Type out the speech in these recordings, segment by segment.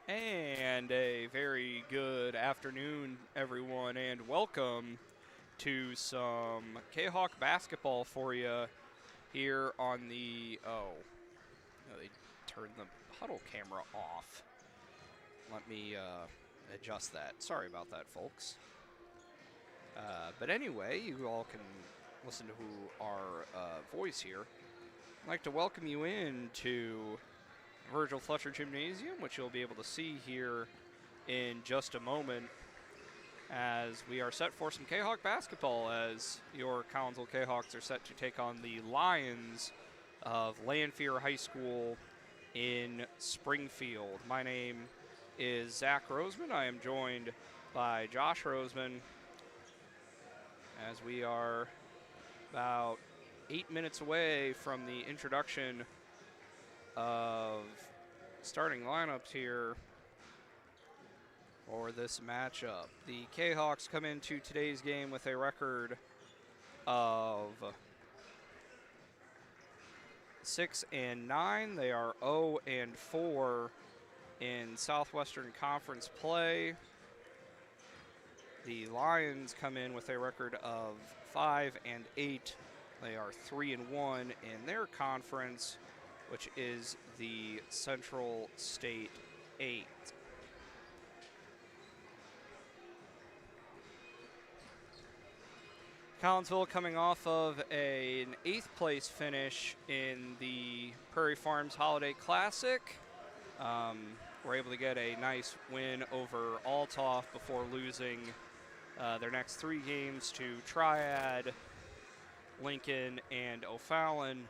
And a very good afternoon, everyone, and welcome to some Kahok basketball for you here on the. No, they turned the huddle camera off. Let me adjust that. Sorry about that, folks. But anyway, you all can listen to our voice here. I'd like to welcome you in to Virgil Fletcher Gymnasium, which you'll be able to see here in just a moment as we are set for some Kahok basketball as your Collinsville Kahawks are set to take on the Lions of Lanphier High School in Springfield. My name is Zach Roseman. I am joined by Josh Roseman as we are about 8 minutes away from the introduction of starting lineups here for this matchup. The Kahawks come into today's game with a record of 6-9. They are 0-4 in Southwestern Conference play. The Lions come in with a record of 5-8. They are 3-1 in their conference, which is the Central State 8. Collinsville coming off of an 8th place finish in the Prairie Farms Holiday Classic. Were able to get a nice win over Althoff before losing their next 3 games to Triad, Lincoln, and O'Fallon.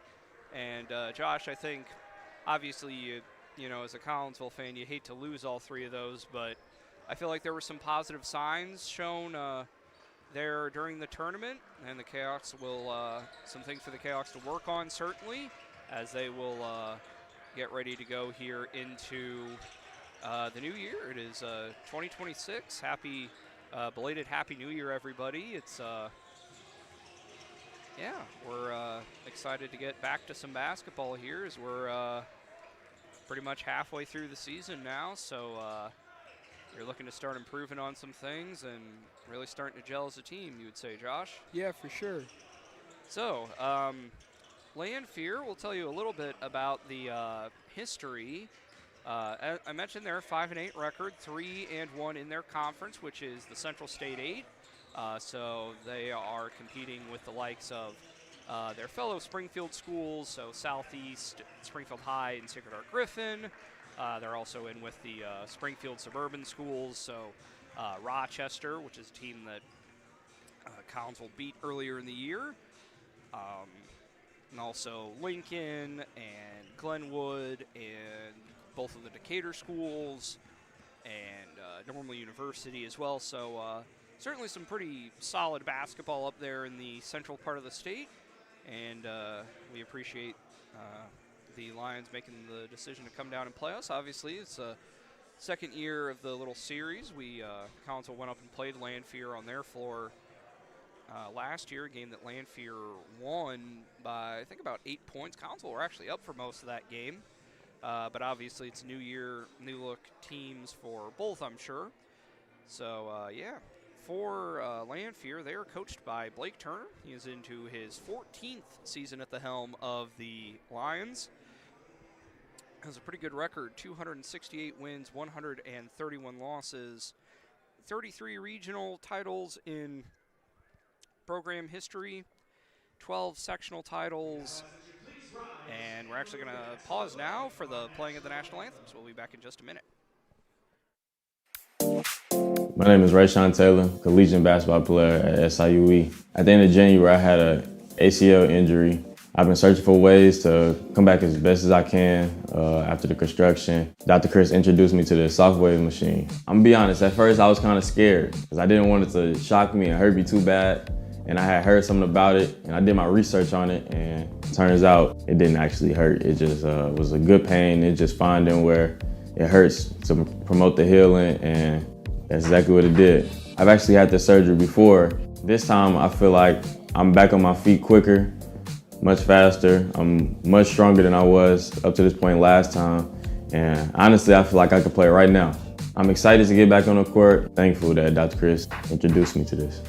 And Josh, I think obviously you know as a Collinsville fan you hate to lose all 3 of those, but I feel like there were some positive signs shown there during the tournament, and the Kahawks will some things for the Kahawks to work on certainly as they will get ready to go here into the new year. It is 2026. Happy belated Happy New Year, everybody. It's yeah, we're excited to get back to some basketball here as we're pretty much halfway through the season now. So you're looking to start improving on some things and really starting to gel as a team, you would say, Josh? Yeah, for sure. So Lanphier will tell you a little bit about the history. As I mentioned, they're a 5-8 record, 3-1 in their conference, which is the Central State 8. So they are competing with the likes of their fellow Springfield schools, so Southeast, Springfield High, and Sacred Heart Griffin. They're also in with the Springfield suburban schools, so Rochester, which is a team that Collinsville beat earlier in the year, and also Lincoln and Glenwood and both of the Decatur schools and Normal University as well. So certainly some pretty solid basketball up there in the central part of the state, and we appreciate the Lions making the decision to come down and play us. Obviously, it's a second year of the little series. Collinsville went up and played Lanphier on their floor last year, a game that Lanphier won by, I think, about 8 points. Collinsville were actually up for most of that game, but obviously it's new year, new look teams for both, I'm sure. So, yeah. For Lanphier, they are coached by Blake Turner. He is into his 14th season at the helm of the Lions. Has a pretty good record, 268 wins, 131 losses, 33 regional titles in program history, 12 sectional titles, and we're actually going to pause now for the playing of the national anthems. We'll be back in just a minute. My name is Rayshawn Taylor, collegiate basketball player at SIUE. At the end of January, I had an ACL injury. I've been searching for ways to come back as best as I can after the construction. Dr. Chris introduced me to the Sofwave machine. I'm gonna be honest, at first I was kind of scared because I didn't want it to shock me and hurt me too bad. And I had heard something about it and I did my research on it, and it turns out it didn't actually hurt. It just was a good pain. It's just finding where it hurts to promote the healing, and that's exactly what it did. I've actually had this surgery before. This time I feel like I'm back on my feet quicker, much faster. I'm much stronger than I was up to this point last time. And honestly, I feel like I could play right now. I'm excited to get back on the court. Thankful that Dr. Chris introduced me to this.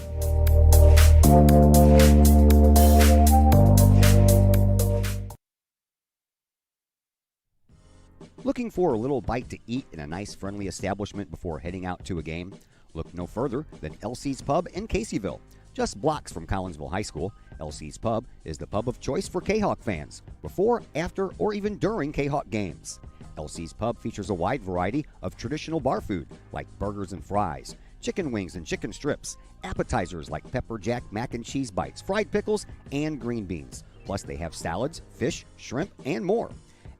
Looking for a little bite to eat in a nice, friendly establishment before heading out to a game? Look no further than LC's Pub in Caseyville. Just blocks from Collinsville High School, LC's Pub is the pub of choice for Kahok fans, before, after, or even during Kahok games. LC's Pub features a wide variety of traditional bar food like burgers and fries, chicken wings and chicken strips, appetizers like pepper jack mac and cheese bites, fried pickles, and green beans. Plus, they have salads, fish, shrimp, and more.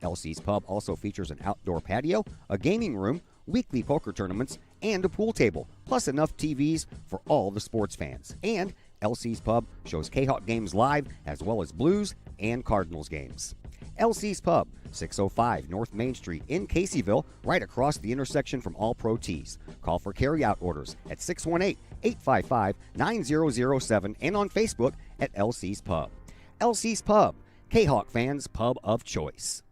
LC's Pub also features an outdoor patio, a gaming room, weekly poker tournaments, and a pool table, plus enough TVs for all the sports fans. And LC's Pub shows Kahok games live, as well as Blues and Cardinals games. LC's Pub, 605 North Main Street in Caseyville, right across the intersection from All Pro Tees. Call for carryout orders at 618-855-9007 and on Facebook at LC's Pub. LC's Pub, Kahok fans' pub of choice.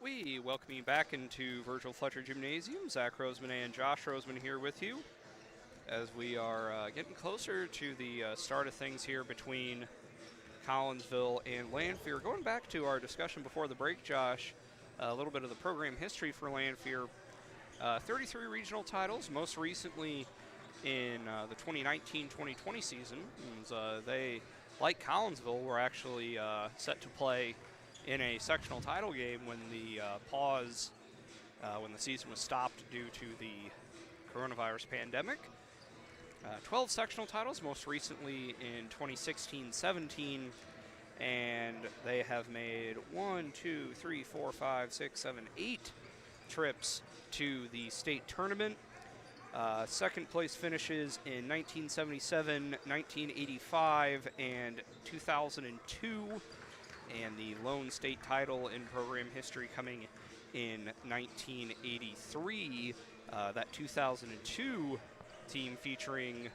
We welcome you back into Virgil Fletcher Gymnasium. Zach Roseman and Josh Roseman here with you as we are getting closer to the start of things here between Collinsville and Lanphier. Going back to our discussion before the break, Josh, a little bit of the program history for Lanphier. 33 regional titles, most recently in the 2019-2020 season. And, they, like Collinsville, were actually set to play in a sectional title game when the pause, when the season was stopped due to the coronavirus pandemic. 12 sectional titles, most recently in 2016-17, and they have made 8 trips to the state tournament. Second place finishes in 1977, 1985, and 2002. And the lone state title in program history coming in 1983. That 2002 team featuring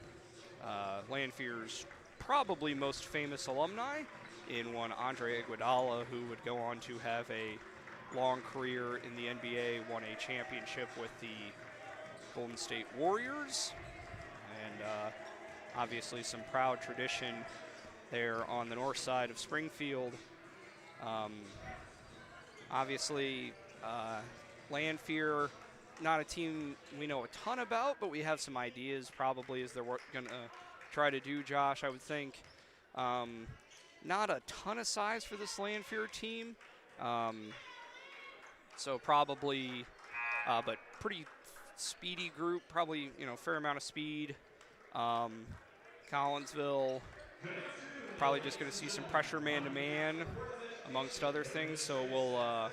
Lanphier's probably most famous alumni in one Andre Iguodala, who would go on to have a long career in the NBA, won a championship with the Golden State Warriors, and obviously some proud tradition there on the north side of Springfield. Obviously, Lanphier, not a team we know a ton about, but we have some ideas probably as they're going to try to do, Josh, I would think. Not a ton of size for this Lanphier team, so probably, but pretty speedy group, probably, fair amount of speed. Collinsville, probably just going to see some pressure man-to-man, amongst other things, so we'll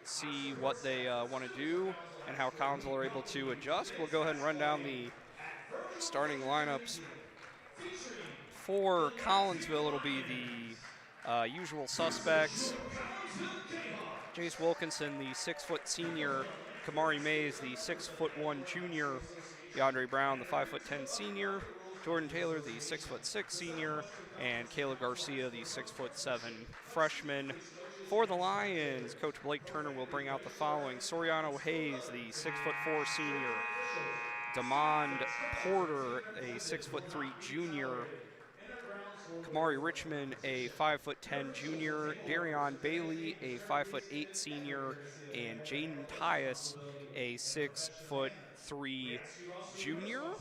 see what they want to do and how Collinsville are able to adjust. We'll go ahead and run down the starting lineups. For Collinsville, it'll be the usual suspects. Jace Wilkinson, the 6-foot senior. Kamari Mays, the 6'1" junior. DeAndre Brown, the 5'10" senior. Jordan Taylor, the 6'6" senior, and Caleb Garcia, the 6'7" freshman. For the Lions, Coach Blake Turner will bring out the following: Soriano Hayes, the 6'4" senior. Demond Porter, a 6'3" junior. Kamari Richmond, a 5'10" junior. Darion Bailey, a 5'8" senior, and Jaden Tyus, a 6'3" junior.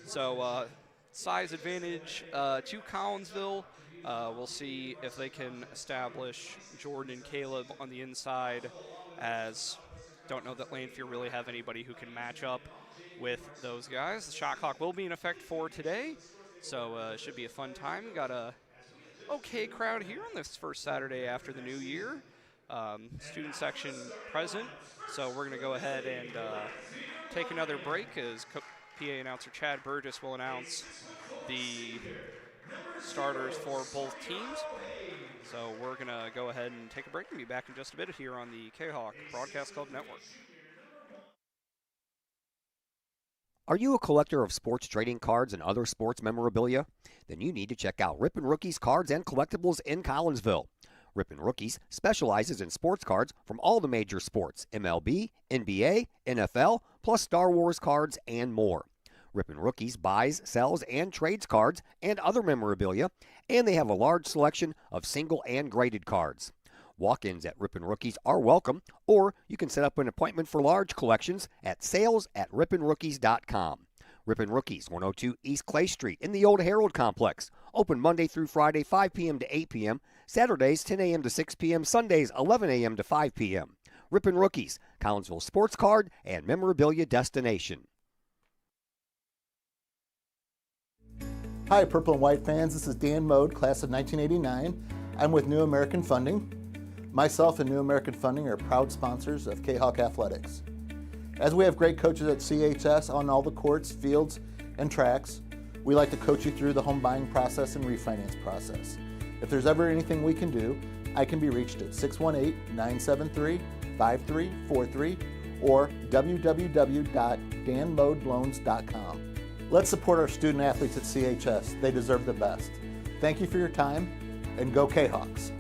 So size advantage to Collinsville. We'll see if they can establish Jordan and Caleb on the inside, as don't know that Lanphier really have anybody who can match up with those guys. The shot clock will be in effect for today, so it should be a fun time. Got a okay crowd here on this first Saturday after the new year. Student section present, so we're going to go ahead and take another break as PA announcer Chad Burgess will announce the starters for both teams. So we're going to go ahead and take a break and be back in just a bit here on the Kahok Broadcast Club Network. Are you a collector of sports trading cards and other sports memorabilia? Then you need to check out Rippin' Rookies Cards and Collectibles in Collinsville. Rippin' Rookies specializes in sports cards from all the major sports, MLB, NBA, NFL, plus Star Wars cards and more. Rippin' Rookies buys, sells, and trades cards and other memorabilia, and they have a large selection of single and graded cards. Walk-ins at Rippin' Rookies are welcome, or you can set up an appointment for large collections at sales@rippinrookies.com. Rippin' Rookies, 102 East Clay Street in the Old Herald Complex. Open Monday through Friday, 5 p.m. to 8 p.m., Saturdays, 10 a.m. to 6 p.m., Sundays, 11 a.m. to 5 p.m. Rippin' Rookies, Collinsville sports card and memorabilia destination. Hi, Purple and White fans. This is Dan Mode, class of 1989. I'm with New American Funding. Myself and New American Funding are proud sponsors of Kahok Athletics. As we have great coaches at CHS on all the courts, fields, and tracks, we like to coach you through the home buying process and refinance process. If there's ever anything we can do, I can be reached at 618-973-5343 or www.danmodeloans.com. Let's support our student athletes at CHS. They deserve the best. Thank you for your time, and go Kahawks.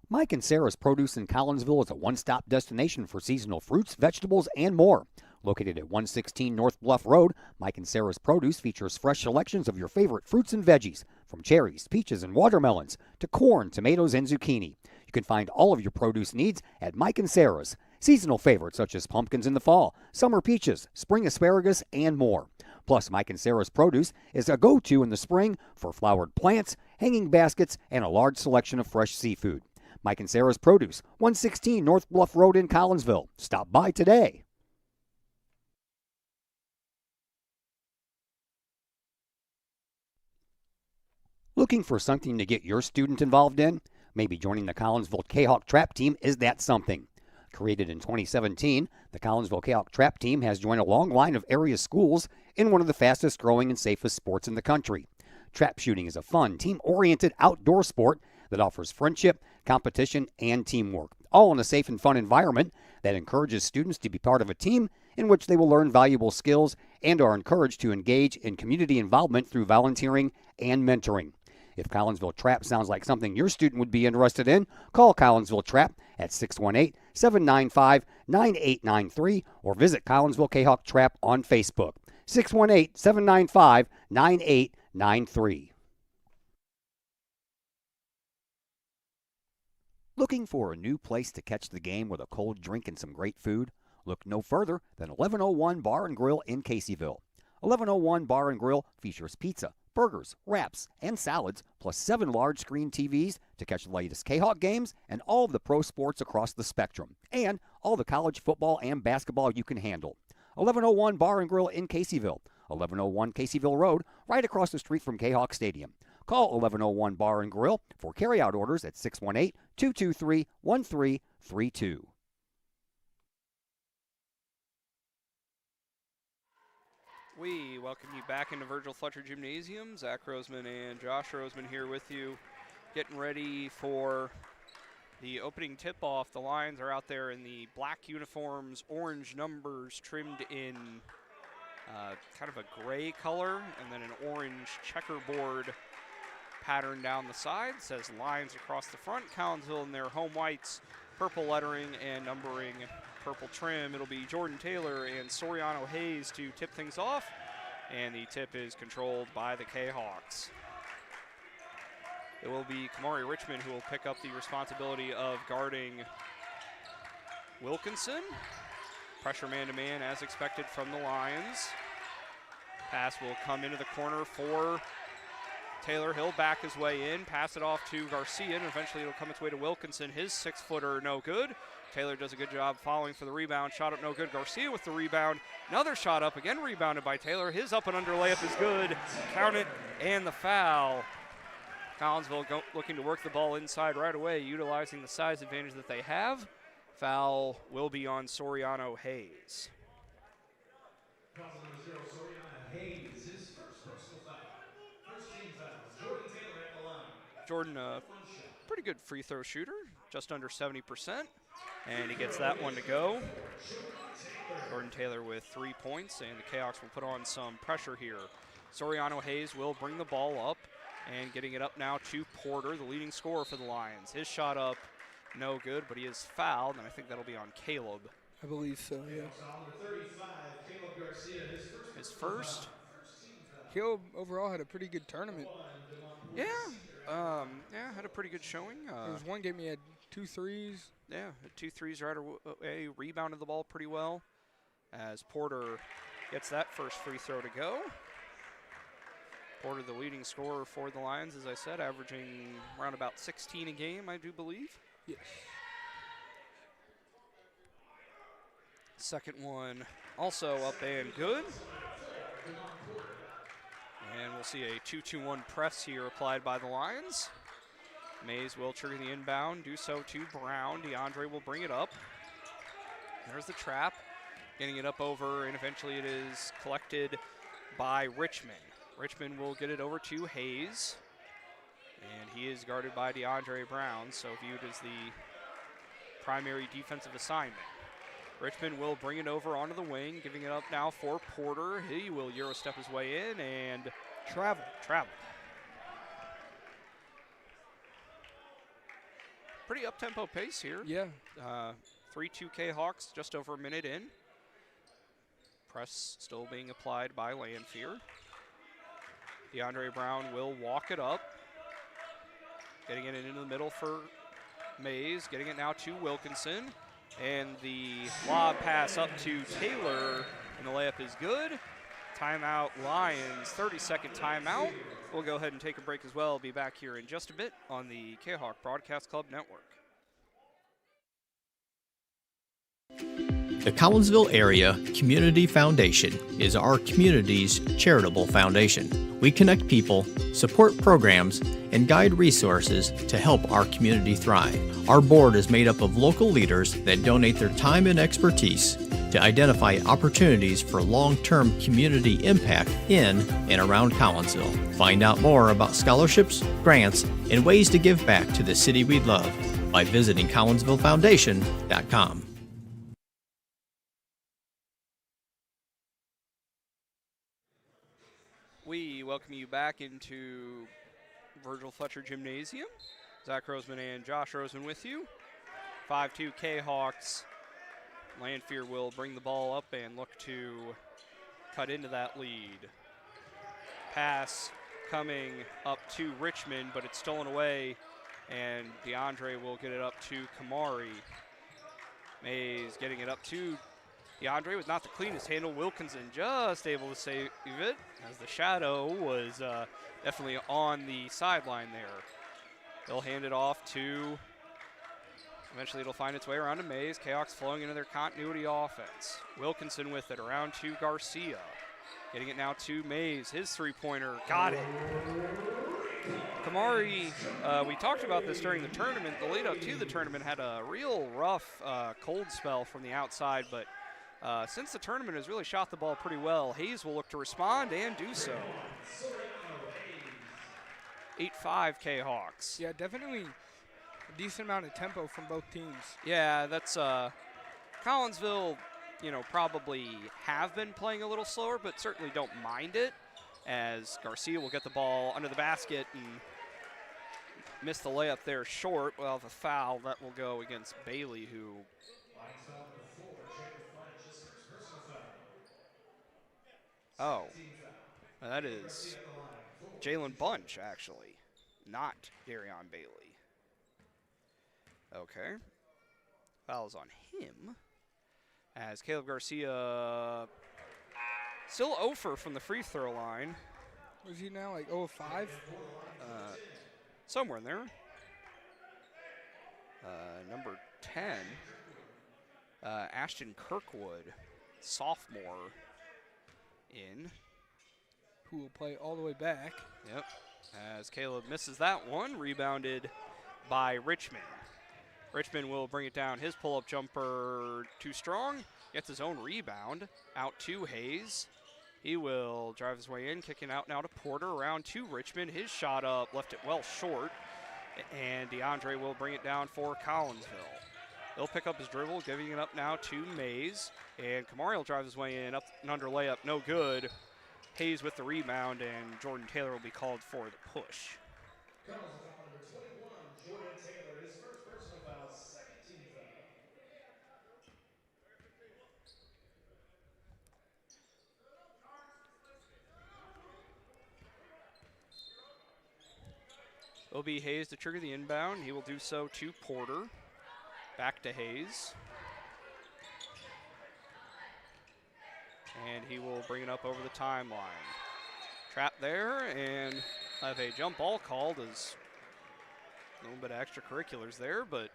Mike and Sarah's Produce in Collinsville is a one-stop destination for seasonal fruits, vegetables, and more. Located at 116 North Bluff Road, Mike and Sarah's Produce features fresh selections of your favorite fruits and veggies, from cherries, peaches, and watermelons to corn, tomatoes, and zucchini. You can find all of your produce needs at Mike and Sarah's. Seasonal favorites such as pumpkins in the fall, summer peaches, spring asparagus, and more. Plus, Mike and Sarah's Produce is a go-to in the spring for flowered plants, hanging baskets, and a large selection of fresh seafood. Mike and Sarah's Produce, 116 North Bluff Road in Collinsville. Stop by today. Looking for something to get your student involved in? Maybe joining the Collinsville Kahok Trap Team is that something. Created in 2017, the Collinsville Kahok Trap Team has joined a long line of area schools in one of the fastest growing and safest sports in the country. Trap shooting is a fun, team-oriented outdoor sport that offers friendship, competition, and teamwork, all in a safe and fun environment that encourages students to be part of a team in which they will learn valuable skills and are encouraged to engage in community involvement through volunteering and mentoring. If Collinsville Trap sounds like something your student would be interested in, call Collinsville Trap at 618-795-9893 or visit Collinsville Kahok Trap on Facebook. 618-795-9893. Looking for a new place to catch the game with a cold drink and some great food? Look no further than 1101 Bar and Grill in Caseyville. 1101 Bar and Grill features pizza, burgers, wraps, and salads, plus 7 large screen TVs to catch the latest Kahawk games and all of the pro sports across the spectrum, and all the college football and basketball you can handle. 1101 Bar and Grill in Caseyville, 1101 Caseyville Road, right across the street from Kahawk Stadium. Call 1101 Bar and Grill for carryout orders at 618-223-1332. We welcome you back into Virgil Fletcher Gymnasium. Zach Roseman and Josh Roseman here with you, getting ready for the opening tip-off. The Lions are out there in the black uniforms, orange numbers trimmed in kind of a gray color, and then an orange checkerboard pattern down the side. It says Lions across the front. Collinsville in their home whites, purple lettering and numbering, purple trim. It'll be Jordan Taylor and Soriano Hayes to tip things off, and the tip is controlled by the Kahawks. It will be Kamari Richmond who will pick up the responsibility of guarding Wilkinson. Pressure man-to-man as expected from the Lions. Pass will come into the corner for Taylor. He'll back his way in, pass it off to Garcia, and eventually it'll come its way to Wilkinson. His 6-footer, no good. Taylor does a good job following for the rebound. Shot up, no good. Garcia with the rebound. Another shot up, again rebounded by Taylor. His up and under layup is good. Count it, and the foul. Collinsville looking to work the ball inside right away, utilizing the size advantage that they have. Foul will be on Soriano Hayes. Foul number 0, Soriano Hayes, his first personal foul. First team foul. Jordan Taylor at the line. Jordan, pretty good free throw shooter, just under 70%. And he gets that one to go. Jordan Taylor with 3 points, and the Kahawks will put on some pressure here. Soriano Hayes will bring the ball up, and getting it up now to Porter, the leading scorer for the Lions. His shot up, no good, but he is fouled, and I think that'll be on Caleb. I believe so, yeah. Number 35, Caleb Garcia, His first. Caleb overall had a pretty good tournament. Yeah, had a pretty good showing. There was one game he had 2 threes. Yeah, 2 threes right away, rebounded the ball pretty well as Porter gets that first free throw to go. Porter, the leading scorer for the Lions, as I said, averaging around about 16 a game, I do believe. Yes. Second one also up and good. And we'll see a 2-2-1 press here applied by the Lions. Mays will trigger the inbound, do so to Brown. DeAndre will bring it up. There's the trap, getting it up over, and eventually it is collected by Richmond. Richmond will get it over to Hayes, and he is guarded by DeAndre Brown, so viewed as the primary defensive assignment. Richmond will bring it over onto the wing, giving it up now for Porter. He will Euro step his way in and travel. Pretty up-tempo pace here. Yeah. 3-2 Kahawks, just over a minute in. Press still being applied by Lanphier. DeAndre Brown will walk it up. Getting it into the middle for Mays. Getting it now to Wilkinson. And the lob pass up to Taylor. And the layup is good. Timeout Lions, 30-second timeout. We'll go ahead and take a break as well. Be back here in just a bit on the Kahawk Broadcast Club Network. The Collinsville Area Community Foundation is our community's charitable foundation. We connect people, support programs, and guide resources to help our community thrive. Our board is made up of local leaders that donate their time and expertise to identify opportunities for long-term community impact in and around Collinsville. Find out more about scholarships, grants, and ways to give back to the city we love by visiting collinsvillefoundation.com. We welcome you back into Virgil Fletcher Gymnasium. Zach Roseman and Josh Roseman with you. 5-2 Kahawks. Lanphier will bring the ball up and look to cut into that lead. Pass coming up to Richmond, but it's stolen away, and DeAndre will get it up to Kamari. Mays getting it up to DeAndre with not the cleanest handle. Wilkinson just able to save it as the shadow was definitely on the sideline there. They'll hand it off to, eventually it'll find its way around to Mays. Kahawks flowing into their continuity offense. Wilkinson with it around to Garcia. Getting it now to Mays. His three-pointer, got it. Kamari, we talked about this during the tournament. The lead up to the tournament had a real rough cold spell from the outside, but since the tournament has really shot the ball pretty well, Hayes will look to respond and do so. 8-5 Kahawks. Yeah, definitely a decent amount of tempo from both teams. Yeah, that's Collinsville, probably have been playing a little slower, but certainly don't mind it, as Garcia will get the ball under the basket and miss the layup there short. Well, the foul, that will go against Bailey, who that is Jalen Bunch, actually, not Darion Bailey. Okay. Foul's on him. As Caleb Garcia still 0 from the free throw line. Was he now like 0 of 5? Somewhere in there. Number 10, Ashton Kirkwood, sophomore, in. Who will play all the way back. Yep. As Caleb misses that one, rebounded by Richmond. Richmond will bring it down. His pull-up jumper too strong. Gets his own rebound out to Hayes. He will drive his way in, kicking out now to Porter, around to Richmond. His shot up, left it well short, and DeAndre will bring it down for Collinsville. He'll pick up his dribble, giving it up now to Mays, and Kamari will drive his way in, up and under layup, no good. Hayes with the rebound, and Jordan Taylor will be called for the push. Calls a foul number 21, Jordan Taylor, his first personal foul, second team foul. It'll be Hayes to trigger the inbound. He will do so to Porter. Back to Hayes. And he will bring it up over the timeline. Trap there, and have a jump ball called as a little bit of extracurriculars there, but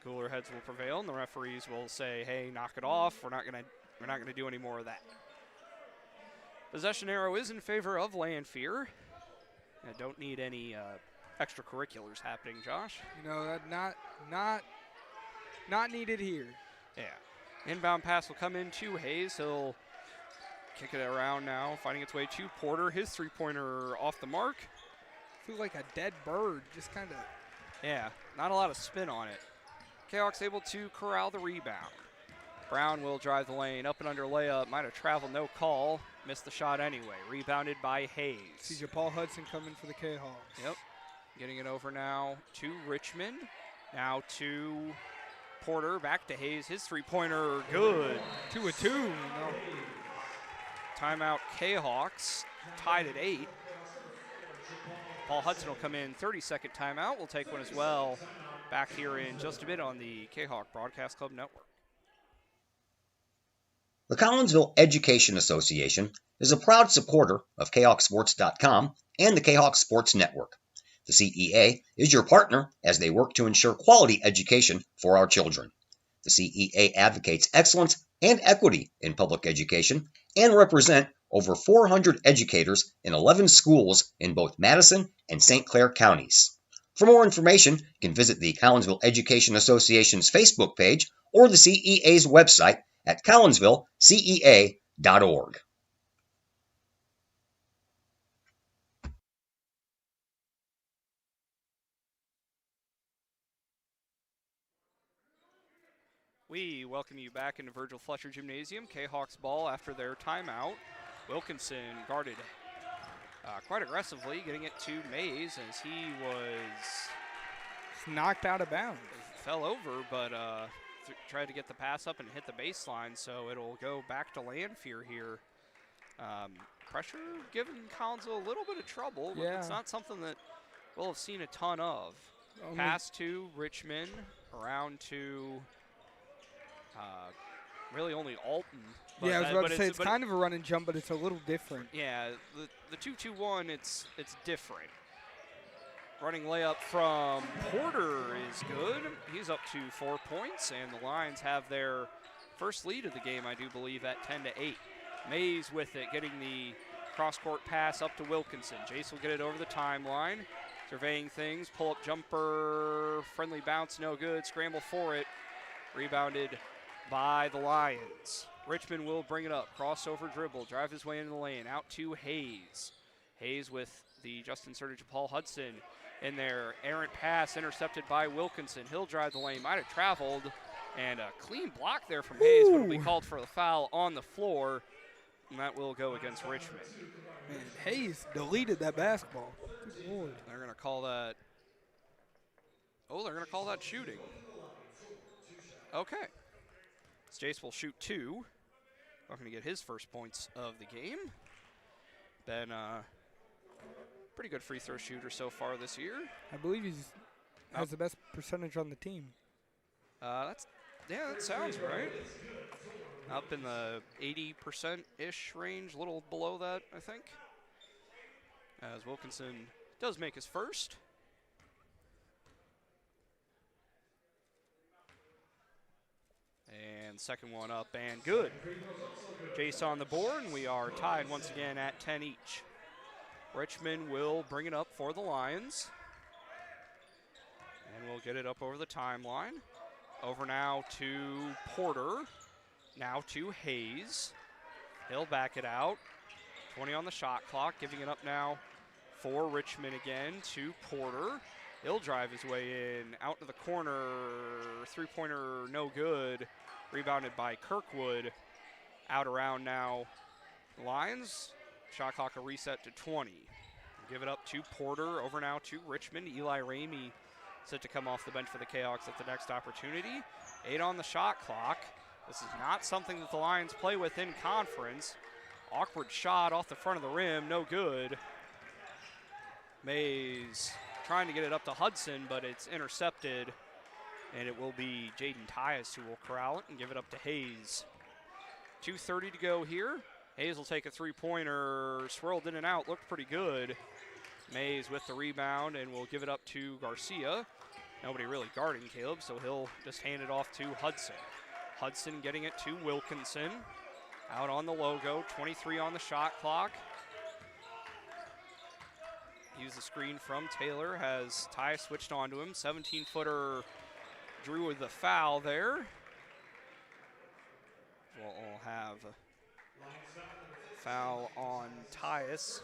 cooler heads will prevail, and the referees will say, "Hey, knock it off. We're not gonna do any more of that." Possession arrow is in favor of Lanphier. I don't need any extracurriculars happening, Josh. You know, that not needed here. Yeah. Inbound pass will come in to Hayes. He'll kick it around now, finding its way to Porter. His three-pointer off the mark. Feels like a dead bird, just kind of. Yeah, not a lot of spin on it. Kahok's able to corral the rebound. Brown will drive the lane, up and under layup. Might have traveled, no call. Missed the shot anyway. Rebounded by Hayes. See Paul Hudson coming for the Kahawks. Yep. Getting it over now to Richmond. Now to Porter. Back to Hayes. His three-pointer, good. 2-2. You know. Timeout Kahawks. Tied at 8. Paul Hudson will come in. 30-second timeout. We'll take one as well. Back here in just a bit on the Kahawk Broadcast Club Network. The Collinsville Education Association is a proud supporter of KahawkSports.com and the Kahawk Sports Network. The CEA is your partner as they work to ensure quality education for our children. The CEA advocates excellence and equity in public education and represent over 400 educators in 11 schools in both Madison and St. Clair counties. For more information, you can visit the Collinsville Education Association's Facebook page or the CEA's website at collinsvillecea.org. We welcome you back into Virgil Fletcher Gymnasium. Kahawks ball after their timeout. Wilkinson guarded quite aggressively, getting it to Mays as he was knocked out of bounds. Fell over, but tried to get the pass up and hit the baseline, so it'll go back to Lanphier here. Pressure giving Collinsville a little bit of trouble, but it's not something that we'll have seen a ton of. Pass to Richmond, around to really only Alton. Yeah, I was about to say it's kind of a run and jump, but it's a little different. Yeah, the 2-2-1, it's different. Running layup from Porter is good. He's up to 4 points, and the Lions have their first lead of the game, I do believe, at 10-8. Mays with it, getting the cross-court pass up to Wilkinson. Jace will get it over the timeline, surveying things, pull-up jumper, friendly bounce, no good, scramble for it. Rebounded by the Lions. Richmond will bring it up, crossover dribble, drive his way into the lane, out to Hayes. Hayes with the just inserted Paul Hudson in there. Errant pass intercepted by Wilkinson. He'll drive the lane, might have traveled, and a clean block there from Hayes, but will be called for the foul on the floor, and that will go against Richmond. Man, Hayes deleted that basketball. Good Lord. They're going to call that, they're going to call that shooting. Okay. Jace will shoot 2. Not going to get his first points of the game. Ben, pretty good free throw shooter so far this year. I believe he has the best percentage on the team. That sounds right. Up in the 80%-ish range, a little below that, I think. As Wilkinson does make his first. And second one up and good. Jace on the board, and we are tied once again at 10 each. Richmond will bring it up for the Lions. And we'll get it up over the timeline. Over now to Porter. now to Hayes. He'll back it out. 20 on the shot clock, giving it up now for Richmond again to Porter. He'll drive his way in, out to the corner, three-pointer no good, rebounded by Kirkwood. Out around now, Lions. Shot clock a reset to 20. Give it up to Porter, over now to Richmond. Eli Ramey set to come off the bench for the Kahawks at the next opportunity. 8 on the shot clock. This is not something that the Lions play with in conference. Awkward shot off the front of the rim, no good. Mays trying to get it up to Hudson, but it's intercepted, and it will be Jaden Tyus who will corral it and give it up to Hayes. 2:30 to go here. Hayes will take a three-pointer, swirled in and out, looked pretty good. Mays with the rebound, and will give it up to Garcia. Nobody really guarding Caleb, so he'll just hand it off to Hudson. Hudson getting it to Wilkinson. Out on the logo, 23 on the shot clock. Use the screen from Taylor, has Ty switched onto him. 17-footer drew with the foul there. We'll have foul on Tyus.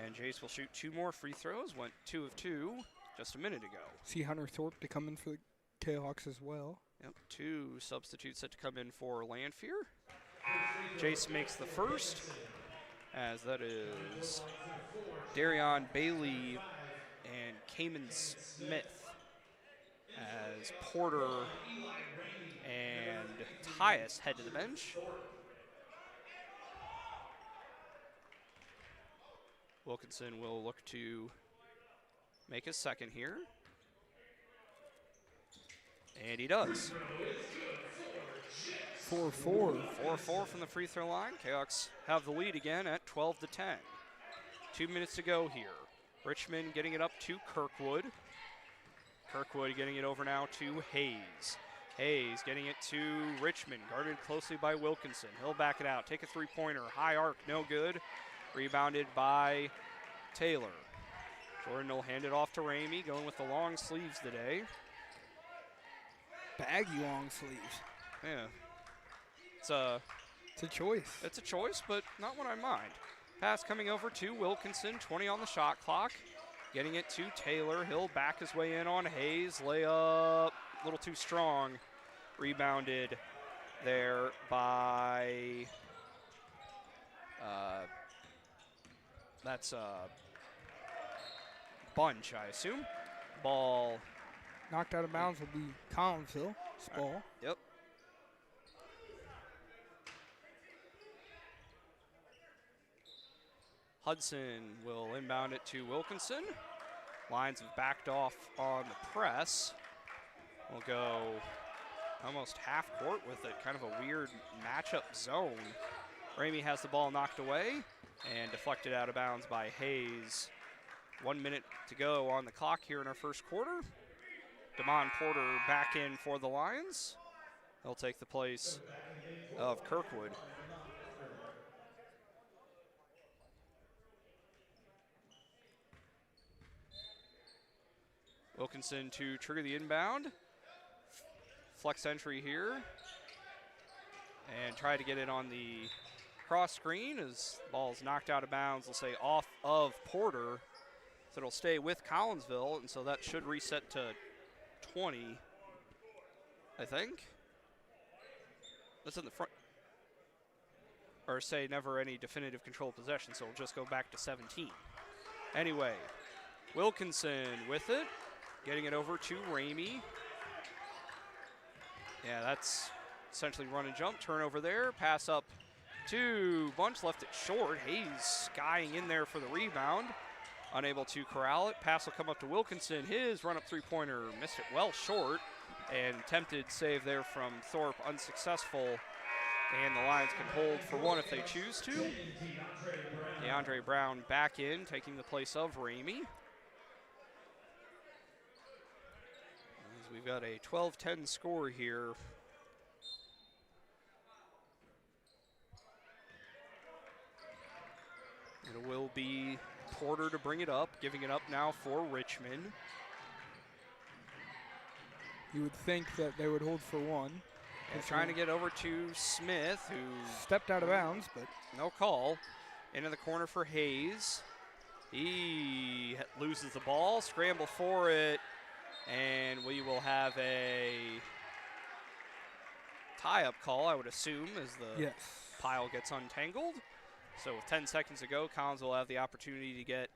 And Jace will shoot 2 more free throws. Went 2 of 2 just a minute ago. See Hunter Thorpe to come in for the Kahawks as well. Yep, 2 substitutes set to come in for Lanphier. Jace makes the first, as that is Darion Bailey and Kamen Smith, as Porter and Tyus head to the bench. Wilkinson will look to make his second here. And he does. 4-4. 4-4 from the free throw line. Kahawks have the lead again at 12-10. 2 minutes to go here. Richmond getting it up to Kirkwood. Kirkwood getting it over now to Hayes. Hayes getting it to Richmond, guarded closely by Wilkinson. He'll back it out, take a three-pointer, high arc, no good. Rebounded by Taylor. Jordan will hand it off to Ramey, going with the long sleeves today. Baggy long sleeves. Yeah. It's a choice. It's a choice, but not what I mind. Pass coming over to Wilkinson, 20 on the shot clock. Getting it to Taylor. He'll back his way in on Hayes. Layup, a little too strong. Rebounded there by, that's Bunch, I assume. Ball. Knocked out of bounds will be Collinsville. Ball. Yep. Hudson will inbound it to Wilkinson. Lions have backed off on the press. We'll go almost half court with it, kind of a weird matchup zone. Ramey has the ball knocked away and deflected out of bounds by Hayes. 1 minute to go on the clock here in our first quarter. Damon Porter back in for the Lions. He'll take the place of Kirkwood. Wilkinson to trigger the inbound. Flex entry here. And try to get it on the cross screen as the ball is knocked out of bounds. We'll say off of Porter. So it'll stay with Collinsville, and so that should reset to 20, I think. That's in the front. Or say never any definitive control possession, so we'll just go back to 17. Anyway, Wilkinson with it. Getting it over to Ramey. Yeah, that's essentially run and jump. Turnover there. Pass up to Bunch. Left it short. Hayes skying in there for the rebound. Unable to corral it. Pass will come up to Wilkinson. His run-up three-pointer missed it well short. And attempted save there from Thorpe unsuccessful. And the Lions can hold for one if they choose to. DeAndre Brown back in, taking the place of Ramey. We've got a 12-10 score here. It will be Porter to bring it up, giving it up now for Richmond. You would think that they would hold for one. And trying to get over to Smith, who stepped out of bounds, but no call. Into the corner for Hayes. He loses the ball, scramble for it, and we will have a tie-up call, I would assume, as the pile gets untangled. So with 10 seconds to go, Collins will have the opportunity to get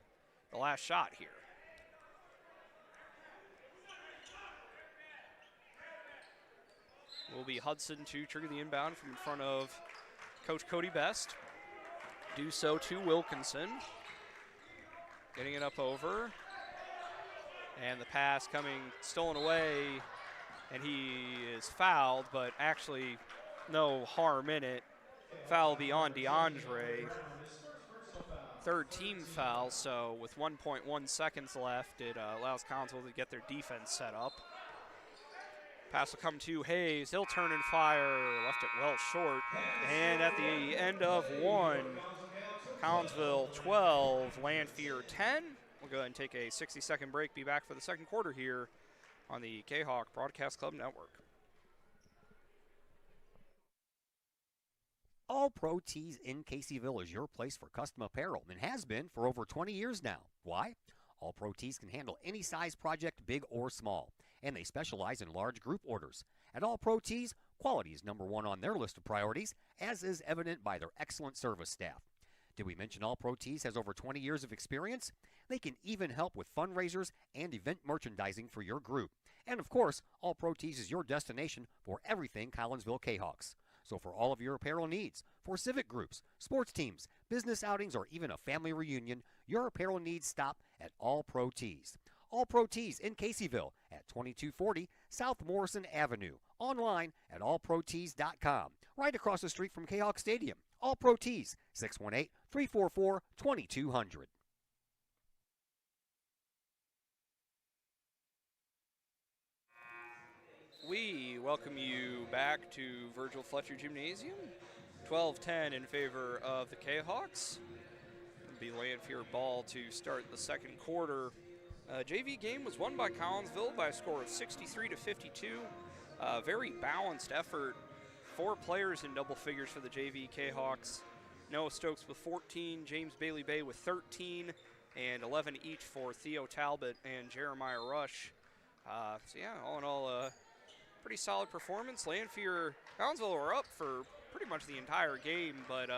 the last shot here. Will be Hudson to trigger the inbound from in front of Coach Cody Best. Do so to Wilkinson. Getting it up over. And the pass coming, stolen away, and he is fouled, but actually no harm in it. Foul beyond DeAndre. Third team foul, so with 1.1 seconds left, it allows Collinsville to get their defense set up. Pass will come to Hayes. He'll turn and fire. Left it well short. And at the end of one, Collinsville 12, Lanphier 10. We'll go ahead and take a 60-second break. Be back for the second quarter here on the Kahok Broadcast Club Network. All Pro Tees in Caseyville is your place for custom apparel and has been for over 20 years now. Why? All Pro Tees can handle any size project, big or small, and they specialize in large group orders. At All Pro Tees, quality is number one on their list of priorities, as is evident by their excellent service staff. Did we mention All Pro Tees has over 20 years of experience? They can even help with fundraisers and event merchandising for your group. And of course, All Pro Tees is your destination for everything Collinsville Kahawks. So for all of your apparel needs, for civic groups, sports teams, business outings, or even a family reunion, your apparel needs stop at All Pro Tees. All Pro Tees in Caseyville at 2240 South Morrison Avenue. Online at allprotees.com. Right across the street from Kahawk Stadium. All Pro Tees, 618-344-2200. We welcome you back to Virgil Fletcher Gymnasium. 12-10 in favor of the Kahawks. It'll be Lanphier ball to start the second quarter. JV game was won by Collinsville by a score of 63-52. Very balanced effort. 4 players in double figures for the JV Kahawks. Noah Stokes with 14, James Bailey Bay with 13, and 11 each for Theo Talbot and Jeremiah Rush. So yeah, all in all, pretty solid performance. Lanphier, Collinsville were up for pretty much the entire game, but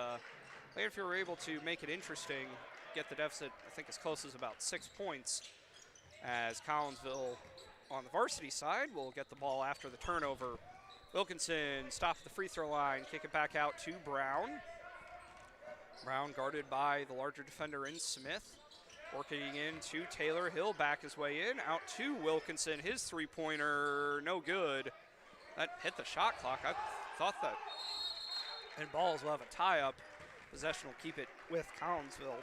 Lanphier were able to make it interesting, get the deficit, I think, as close as about 6 points, as Collinsville on the varsity side will get the ball after the turnover. Wilkinson stops the free throw line, kick it back out to Brown. Brown guarded by the larger defender in Smith. Working into Taylor, Hill back his way in, out to Wilkinson, his three-pointer, no good. That hit the shot clock. I thought that, and balls will have a tie-up. Possession will keep it with Collinsville.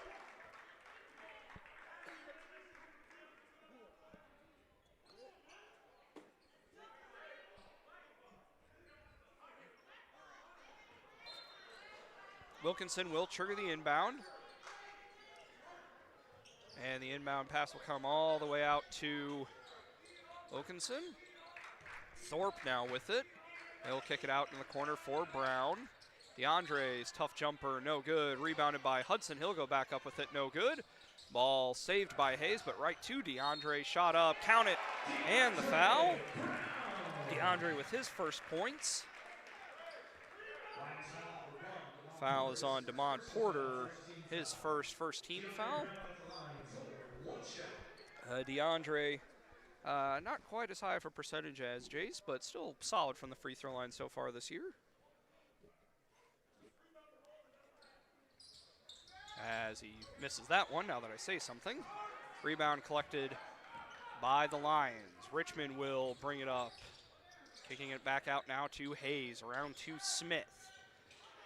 Wilkinson will trigger the inbound. And the inbound pass will come all the way out to Wilkinson. Thorpe now with it. He'll kick it out in the corner for Brown. DeAndre's tough jumper, no good. Rebounded by Hudson. He'll go back up with it, no good. Ball saved by Hayes, but right to DeAndre. Shot up, count it, and the foul. DeAndre with his first points. Foul is on DeMond Porter, his first team foul. DeAndre, not quite as high of a percentage as Jace, but still solid from the free throw line so far this year. As he misses that one, now that I say something. Rebound collected by the Lions. Richmond will bring it up. Kicking it back out now to Hayes, around to Smith.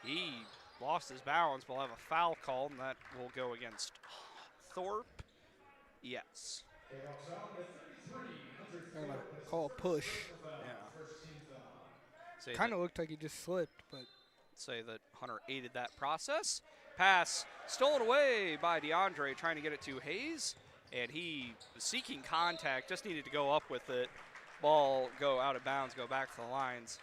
He lost his balance. We'll have a foul called, and that will go against Thorpe. Yes. I'm gonna call a push. Yeah. Kind of looked like he just slipped, but. Say that Hunter aided that process. Pass stolen away by DeAndre, trying to get it to Hayes, and he was seeking contact, just needed to go up with it. ball go out of bounds, go back to the lines.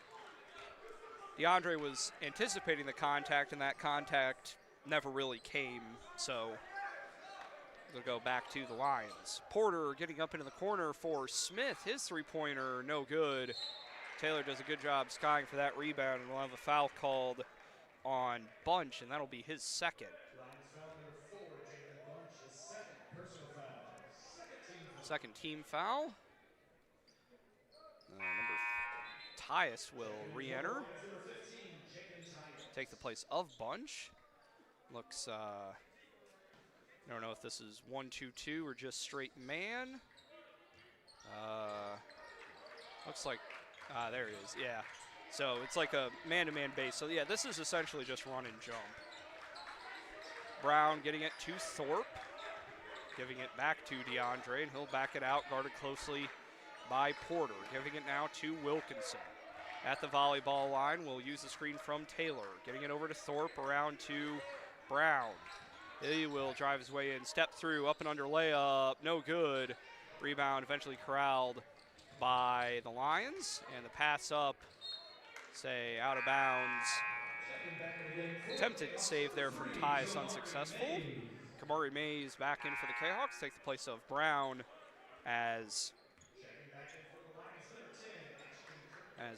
DeAndre was anticipating the contact, and that contact never really came, so they'll go back to the Lions. Porter getting up into the corner for Smith. His three-pointer, no good. Taylor does a good job skying for that rebound, and we'll have a foul called on Bunch, and that'll be his second. Lions foul number 4, Jalen Bunch, his second personal foul. Second team foul. Number Tyus will re-enter. Number 15, Jaden Tyus. Take the place of Bunch. Looks, I don't know if this is 1-2-2 or just straight man. Looks like, there it is, yeah. So it's like a man-to-man base. So yeah, this is essentially just run and jump. Brown getting it to Thorpe. Giving it back to DeAndre, and he'll back it out, guarded closely by Porter. Giving it now to Wilkinson. At the volleyball line, we'll use the screen from Taylor. Getting it over to Thorpe, around to Brown. He will drive his way in, step through, up and under layup, no good. Rebound eventually corralled by the Lions, and the pass up, say, out of bounds. Attempted save there from Tyus, unsuccessful. Kamari Mays back in for the Kahawks, take the place of Brown as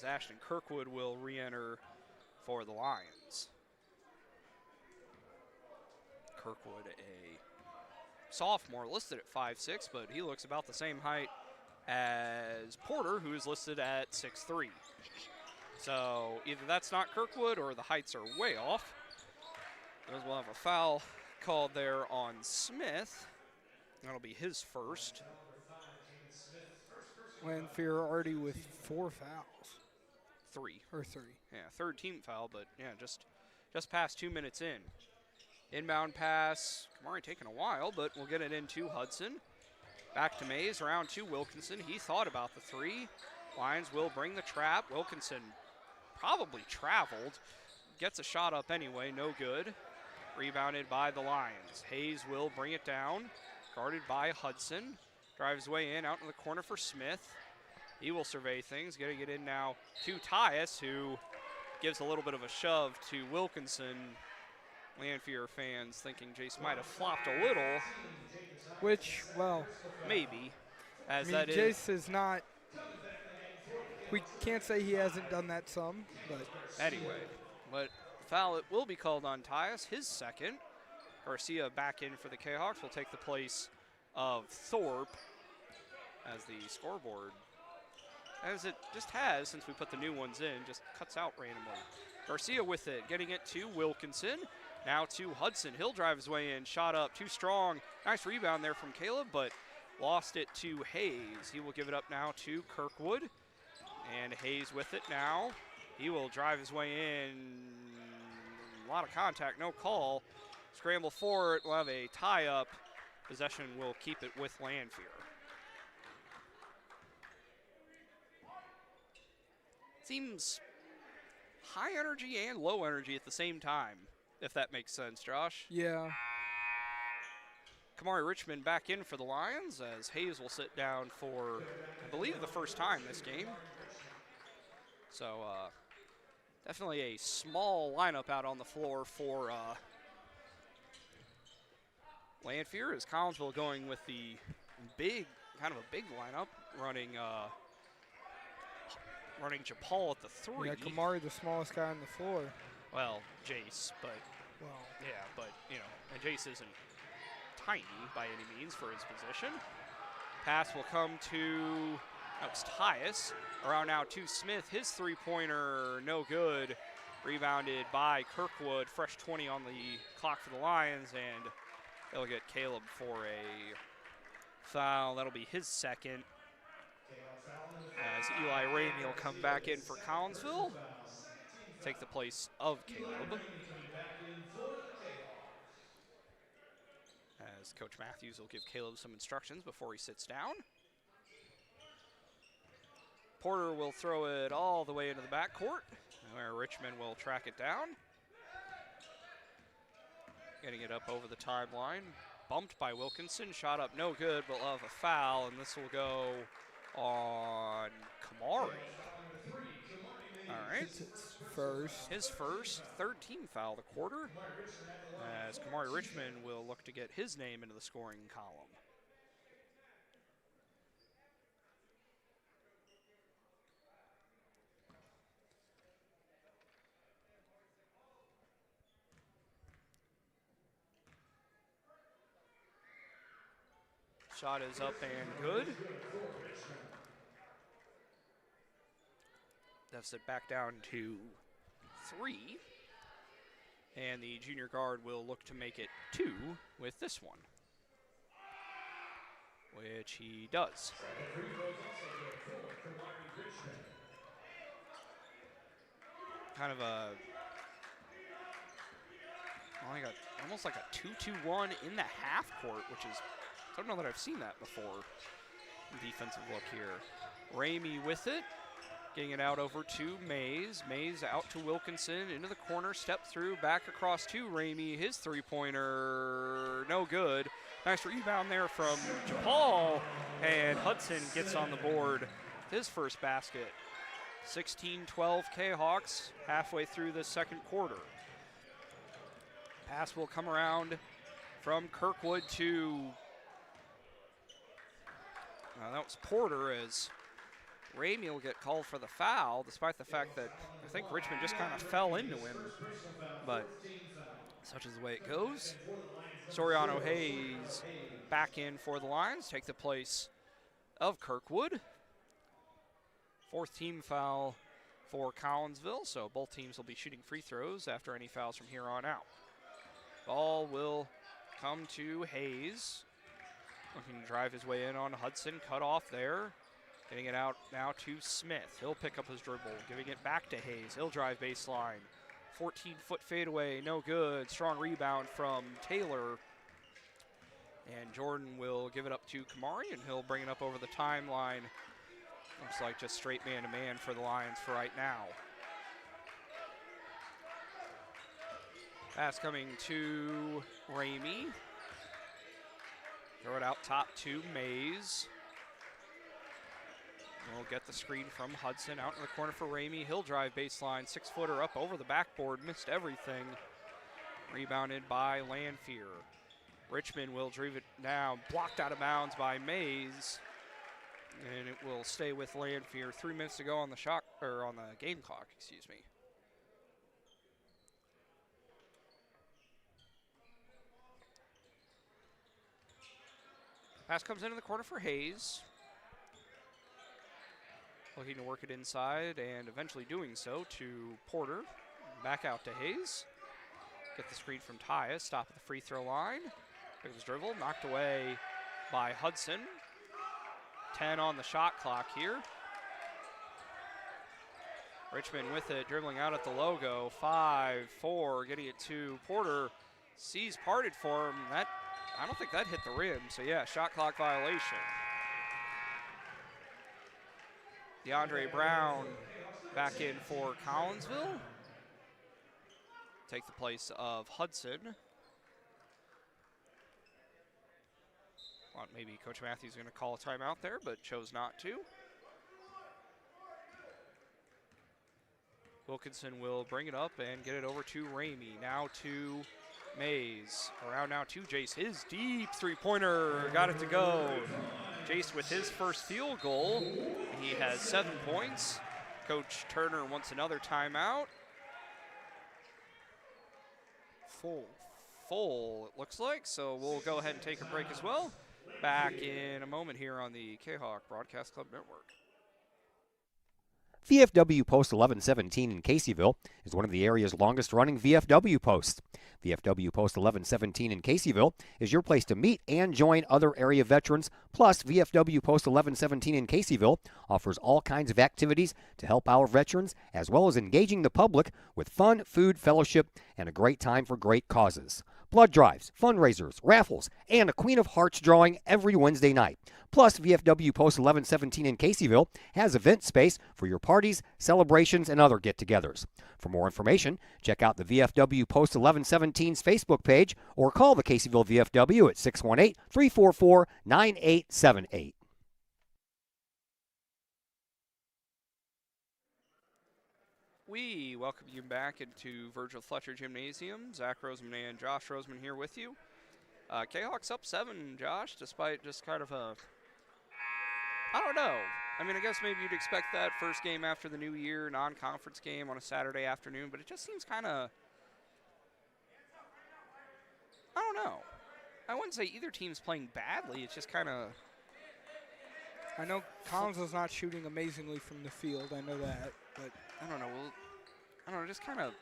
Ashton Kirkwood will re-enter for the Lions. Kirkwood, a sophomore, listed at 5'6", but he looks about the same height as Porter, who is listed at 6'3". So either that's not Kirkwood or the heights are way off. Those will have a foul called there on Smith. That'll be his first. Lanphier already with 4 fouls. 3. Or 3. Yeah, third team foul, but yeah, just past 2 minutes in. Inbound pass, Kamari taking a while, but we'll get it into Hudson. Back to Mays, around to Wilkinson. He thought about the 3. Lions will bring the trap. Wilkinson probably traveled. Gets a shot up anyway, no good. Rebounded by the Lions. Hayes will bring it down, guarded by Hudson. Drives his way in, out in the corner for Smith. He will survey things, getting it in now to Tyus, who gives a little bit of a shove to Wilkinson. Lanphier fans thinking Jace might have flopped a little. Which, well, maybe. As I mean, that Jace is not, we can't say he hasn't done that some, but. Anyway, but foul it will be called on Tyus, his second. Garcia back in for the Kahawks will take the place of Thorpe as the scoreboard, as it just has since we put the new ones in, just cuts out randomly. Garcia with it, getting it to Wilkinson. Now to Hudson. He'll drive his way in, shot up, too strong. Nice rebound there from Caleb, but lost it to Hayes. He will give it up now to Kirkwood. And Hayes with it now. He will drive his way in. A lot of contact, no call. Scramble for it, we'll have a tie-up. Possession will keep it with Lanphier. Seems high energy and low energy at the same time, if that makes sense, Josh. Yeah. Kamari Richmond back in for the Lions as Hayes will sit down for, I believe, the first time this game. So definitely a small lineup out on the floor for Lanphier, as Collinsville going with the big, kind of a big lineup, running Japal at the 3. Yeah, Kamari the smallest guy on the floor. Well, Jace, but well, yeah, but you know, and Jace isn't tiny by any means for his position. Pass will come to, that was Tyus. Around now to Smith, his three-pointer, no good. Rebounded by Kirkwood, fresh 20 on the clock for the Lions, and they'll get Caleb for a foul. That'll be his second. As Eli Ramey will come back in for Collinsville, take the place of Caleb. As Coach Matthews will give Caleb some instructions before he sits down. Porter will throw it all the way into the backcourt, where Richmond will track it down. Getting it up over the timeline. Bumped by Wilkinson, shot up no good, but we'll have a foul, and this will go on Kamari. All right. First. His first, third team foul of the quarter, as Kamari Richmond will look to get his name into the scoring column. Shot is up and good. Deficit back down to 3. And the junior guard will look to make it 2 with this one, which he does. Kind of almost like a 2-2-1 in the half court, which is, I don't know that I've seen that before. Defensive look here. Ramey with it, getting it out over to Mays. Mays out to Wilkinson, into the corner, step through, back across to Ramey. His three-pointer, no good. Nice rebound there from Japal, and Hudson gets on the board with his first basket. 16-12 Kahawks halfway through the second quarter. Pass will come around from Kirkwood to, that was Porter, as Ramey will get called for the foul, despite the fact that I think Richmond just kind of fell into him. But such is the way it goes. Soriano Hayes back in for the Lions, take the place of Kirkwood. Fourth team foul for Collinsville, so both teams will be shooting free throws after any fouls from here on out. Ball will come to Hayes. Looking to drive his way in on Hudson, cut off there. Getting it out now to Smith. He'll pick up his dribble, giving it back to Hayes. He'll drive baseline. 14-foot fadeaway, no good. Strong rebound from Taylor. And Jordan will give it up to Kamari, and he'll bring it up over the timeline. Looks like just straight man-to-man for the Lions for right now. Pass coming to Ramey. Throw it out top to Mays. We'll get the screen from Hudson out in the corner for Ramey. He'll drive baseline, 6-footer up over the backboard, missed everything. Rebounded by Lanphier. Richmond will drive it down, blocked out of bounds by Mays. And it will stay with Lanphier. 3 minutes to go on the on the game clock, excuse me. Pass comes into the corner for Hayes. Looking to work it inside and eventually doing so to Porter. Back out to Hayes. Get the screen from Tyus. Stop at the free throw line. Pick up his dribble. Knocked away by Hudson. 10 on the shot clock here. Richmond with it, dribbling out at the logo. 5-4, getting it to Porter. Sees parted for him. I don't think that hit the rim. So yeah, shot clock violation. DeAndre Brown back in for Collinsville. Take the place of Hudson. Thought maybe Coach Matthews is going to call a timeout there, but chose not to. Wilkinson will bring it up and get it over to Ramey. Now to Mays. Around now to Jace. His deep three-pointer. Got it to go. Jace with his first field goal. He has 7 points. Coach Turner wants another timeout. Full, it looks like. So we'll go ahead and take a break as well. Back in a moment here on the Kahok Broadcast Club Network. VFW Post 1117 in Caseyville is one of the area's longest-running VFW posts. VFW Post 1117 in Caseyville is your place to meet and join other area veterans. Plus, VFW Post 1117 in Caseyville offers all kinds of activities to help our veterans, as well as engaging the public with fun, food, fellowship, and a great time for great causes. Blood drives, fundraisers, raffles, and a Queen of Hearts drawing every Wednesday night. Plus, VFW Post 1117 in Caseyville has event space for your parties, celebrations, and other get-togethers. For more information, check out the VFW Post 1117's Facebook page or call the Caseyville VFW at 618-344-9878. We welcome you back into Virgil Fletcher Gymnasium. Zach Roseman and Josh Roseman here with you. Kahawks up 7, Josh, despite just kind of a, I don't know. I mean, I guess maybe you'd expect that first game after the new year, non-conference game on a Saturday afternoon, but it just seems kind of, I don't know. I wouldn't say either team's playing badly. It's just kind of. I know Collinsville's not shooting amazingly from the field. I know that, but I don't know. Well, I don't know, just kind of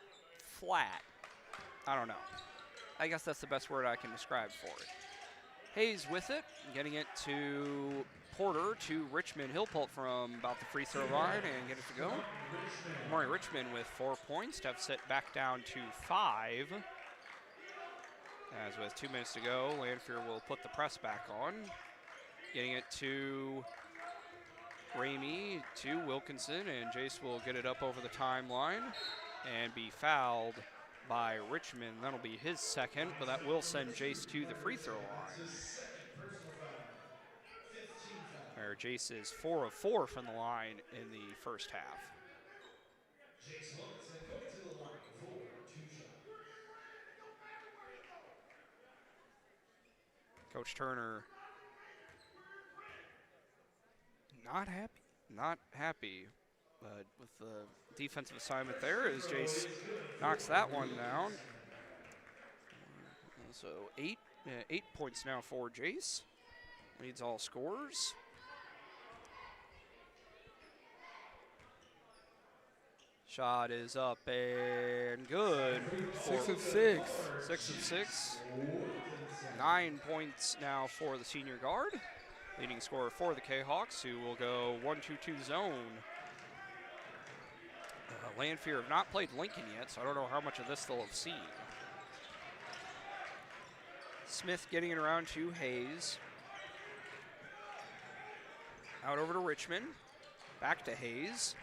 flat. I don't know. I guess that's the best word I can describe for it. Hayes with it, getting it to Porter to Richmond. He'll pull it from about the free throw line and get it to go. Maury Richmond with 4 points, steps it back down to 5. As with 2 minutes to go, Lanphier will put the press back on. Getting it to Ramey to Wilkinson, and Jace will get it up over the timeline and be fouled by Richmond. That'll be his second, but that will send Jace to the free throw line. Where Jace is 4 of 4 from the line in the first half. Jason Wilkinson going to the line for 2 shots. Coach Turner not happy, but with the defensive assignment there as Jace knocks that one down. So 8 points now for Jace. Leads all scorers. Shot is up and good. 6 of 6. 6 of 6. 9 points now for the senior guard. Leading scorer for the Kahawks, who will go 1-2-2 zone. Lanphier have not played Lincoln yet, so I don't know how much of this they'll have seen. Smith getting it around to Hayes. Out over to Richmond. Back to Hayes.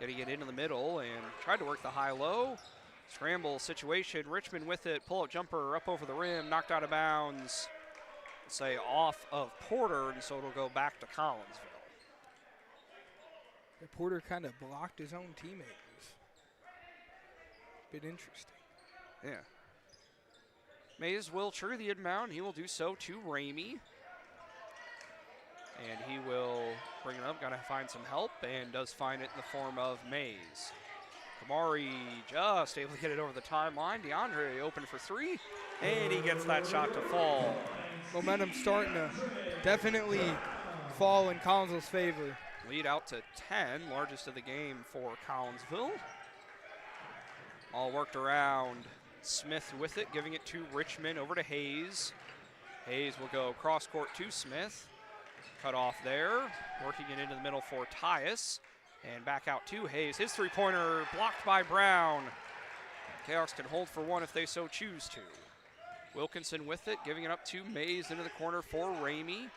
Getting it into the middle and tried to work the high-low. Scramble situation. Richmond with it. Pull-up jumper up over the rim. Knocked out of bounds. Say off of Porter, and so it'll go back to Collinsville. Porter kind of blocked his own teammates. Bit interesting. Yeah. Mays will trigger the inbound. He will do so to Ramey. And he will bring it up. Got to find some help, and does find it in the form of Mays. Kamari just able to get it over the timeline. DeAndre open for 3, and he gets that shot to fall. Momentum starting to definitely fall in Collinsville's favor. Lead out to 10, largest of the game for Collinsville. All worked around. Smith with it, giving it to Richmond, over to Hayes. Hayes will go cross court to Smith. Cut off there, working it into the middle for Tyus. And back out to Hayes. His three-pointer blocked by Brown. Kahawks can hold for 1 if they so choose to. Wilkinson with it, giving it up to Mays into the corner for Ramey.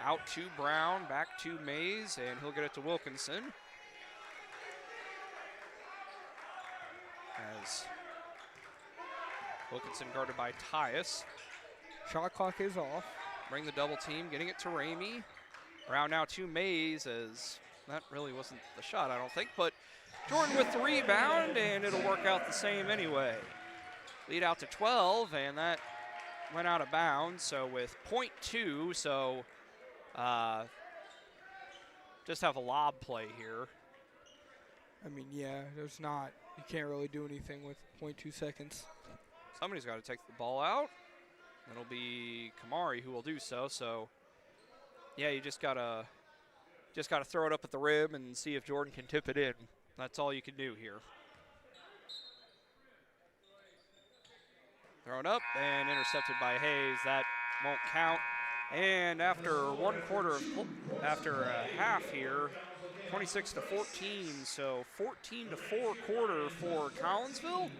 Out to Brown, back to Mays, and he'll get it to Wilkinson. As Wilkinson guarded by Tyus. Shot clock is off. Bring the double team, getting it to Ramey. Brown now to Mays, as that really wasn't the shot, I don't think, but Jordan with the rebound, and it'll work out the same anyway. Lead out to 12, and that went out of bounds, so with .2, so just have a lob play here. I mean, yeah, there's not, you can't really do anything with .2 seconds. Somebody's got to take the ball out. It'll be Kamari who will do so, so yeah, you just gotta throw it up at the rim and see if Jordan can tip it in. That's all you can do here. Thrown up and intercepted by Hayes. That won't count. And after after a half here, 26-14, so 14-4 quarter for Collinsville.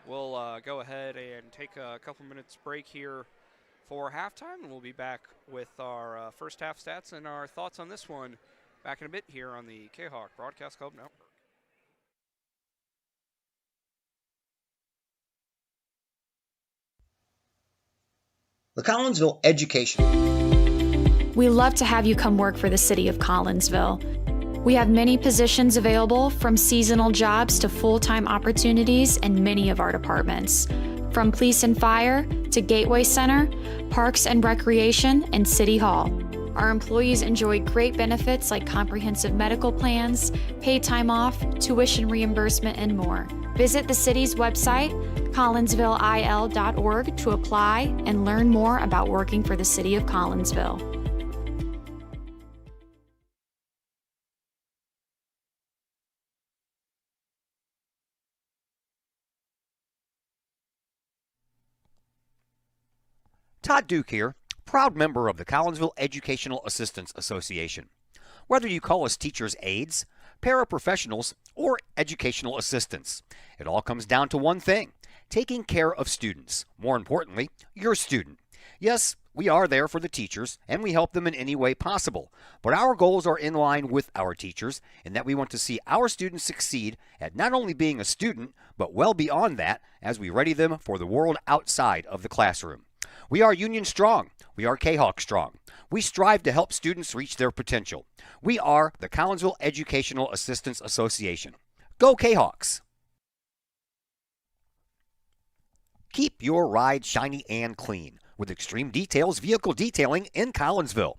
We'll go ahead and take a couple minutes break here for halftime, and we'll be back with our first half stats and our thoughts on this one back in a bit here on the Kahawk Broadcast Club Network. The Collinsville Education. We love to have you come work for the city of Collinsville. We have many positions available, from seasonal jobs to full-time opportunities in many of our departments. From police and fire to Gateway Center, Parks and Recreation, and City Hall. Our employees enjoy great benefits like comprehensive medical plans, paid time off, tuition reimbursement, and more. Visit the city's website, collinsvilleil.org, to apply and learn more about working for the City of Collinsville. Todd Duke here, proud member of the Collinsville Educational Assistance Association. Whether you call us teachers' aides, paraprofessionals, or educational assistants, it all comes down to one thing: taking care of students. More importantly, your student. Yes, we are there for the teachers, and we help them in any way possible. But our goals are in line with our teachers, in that we want to see our students succeed at not only being a student, but well beyond that, as we ready them for the world outside of the classroom. We are Union Strong. We are Kahok Strong. We strive to help students reach their potential. We are the Collinsville Educational Assistance Association. Go Kahawks! Keep your ride shiny and clean with Extreme Details Vehicle Detailing in Collinsville.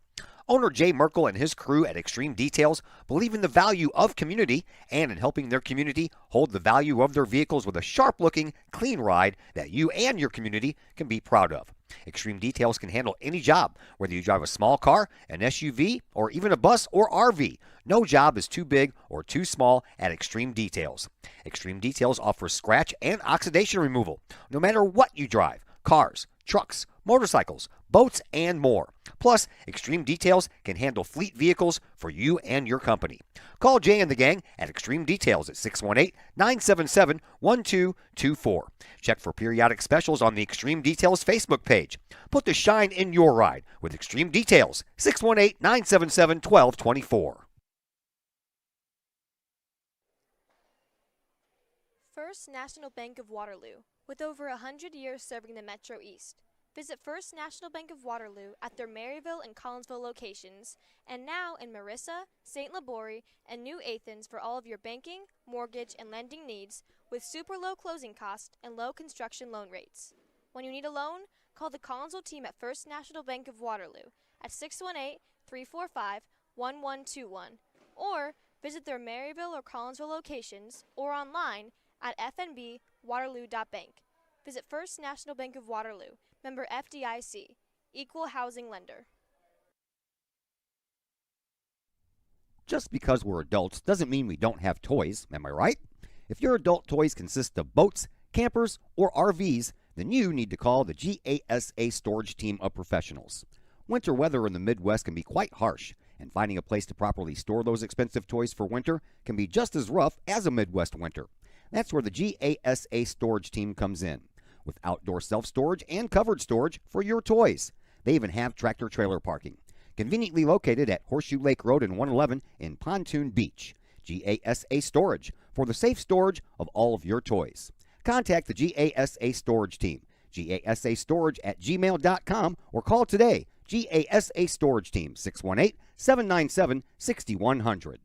Owner Jay Merkel and his crew at Extreme Details believe in the value of community and in helping their community hold the value of their vehicles with a sharp-looking, clean ride that you and your community can be proud of. Extreme Details can handle any job, whether you drive a small car, an SUV, or even a bus or RV. No job is too big or too small at Extreme Details. Extreme Details offers scratch and oxidation removal, no matter what you drive: cars, trucks, motorcycles, boats, and more. Plus, Extreme Details can handle fleet vehicles for you and your company. Call Jay and the gang at Extreme Details at 618-977-1224. Check for periodic specials on the Extreme Details Facebook page. Put the shine in your ride with Extreme Details, 618-977-1224. First National Bank of Waterloo, with over 100 years serving the Metro East. Visit First National Bank of Waterloo at their Maryville and Collinsville locations, and now in Marissa, St. Laborie, and New Athens for all of your banking, mortgage, and lending needs with super low closing costs and low construction loan rates. When you need a loan, call the Collinsville team at First National Bank of Waterloo at 618-345-1121, or visit their Maryville or Collinsville locations or online at fnbwaterloo.bank. Visit First National Bank of Waterloo, member FDIC, equal housing lender. Just because we're adults doesn't mean we don't have toys, am I right? If your adult toys consist of boats, campers, or RVs, then you need to call the GASA storage team of professionals. Winter weather in the Midwest can be quite harsh, and finding a place to properly store those expensive toys for winter can be just as rough as a Midwest winter. That's where the GASA storage team comes in, with outdoor self-storage and covered storage for your toys. They even have tractor-trailer parking, conveniently located at Horseshoe Lake Road and 111 in Pontoon Beach. GASA Storage, for the safe storage of all of your toys. Contact the GASA Storage team, gasastorage@gmail.com, or call today, GASA Storage Team, 618-797-6100.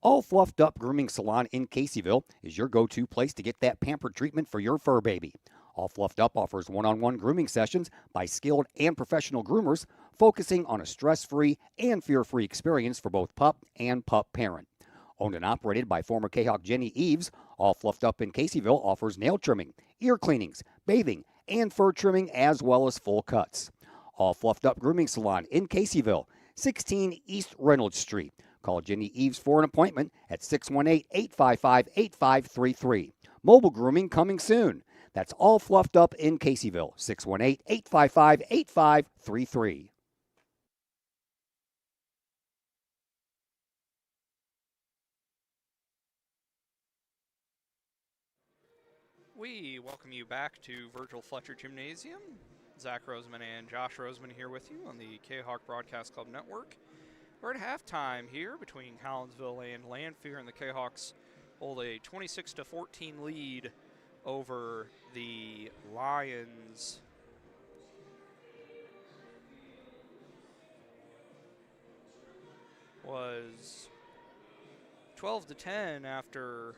All Fluffed Up Grooming Salon in Caseyville is your go-to place to get that pampered treatment for your fur baby. All Fluffed Up offers one-on-one grooming sessions by skilled and professional groomers, focusing on a stress-free and fear-free experience for both pup and pup parent. Owned and operated by former Kahok Jenny Eves, All Fluffed Up in Caseyville offers nail trimming, ear cleanings, bathing, and fur trimming, as well as full cuts. All Fluffed Up Grooming Salon in Caseyville, 16 East Reynolds Street. Call Jenny Eves for an appointment at 618-855-8533. Mobile grooming coming soon. That's All Fluffed Up in Caseyville, 618-855-8533. We welcome you back to Virgil Fletcher Gymnasium. Zach Roseman and Josh Roseman here with you on the Kahok Broadcast Club Network. We're at halftime here between Collinsville and Lanphier, and the Kahawks hold a 26-14 lead over the Lions. was 12-10 after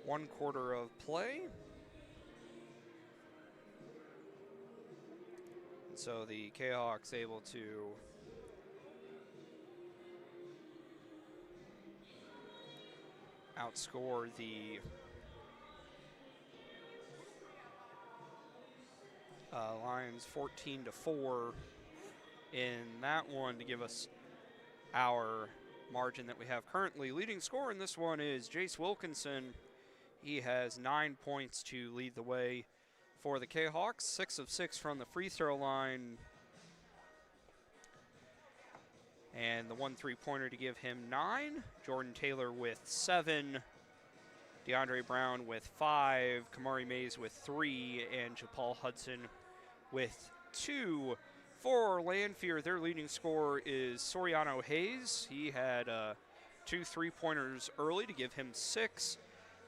1 quarter of play. And so the Kahawks able to outscore the Lions 14-4 in that one to give us our margin that we have currently. Leading scorer in this one is Jace Wilkinson. He has 9 points to lead the way for the Kahawks, 6 of 6 from the free throw line. And the 1 3-pointer to give him 9. Jordan Taylor with 7. DeAndre Brown with 5. Kamari Mays with 3. And Japal Hudson with 2. For Lanphier, their leading scorer is Soriano Hayes. He had 2 3-pointers early to give him 6.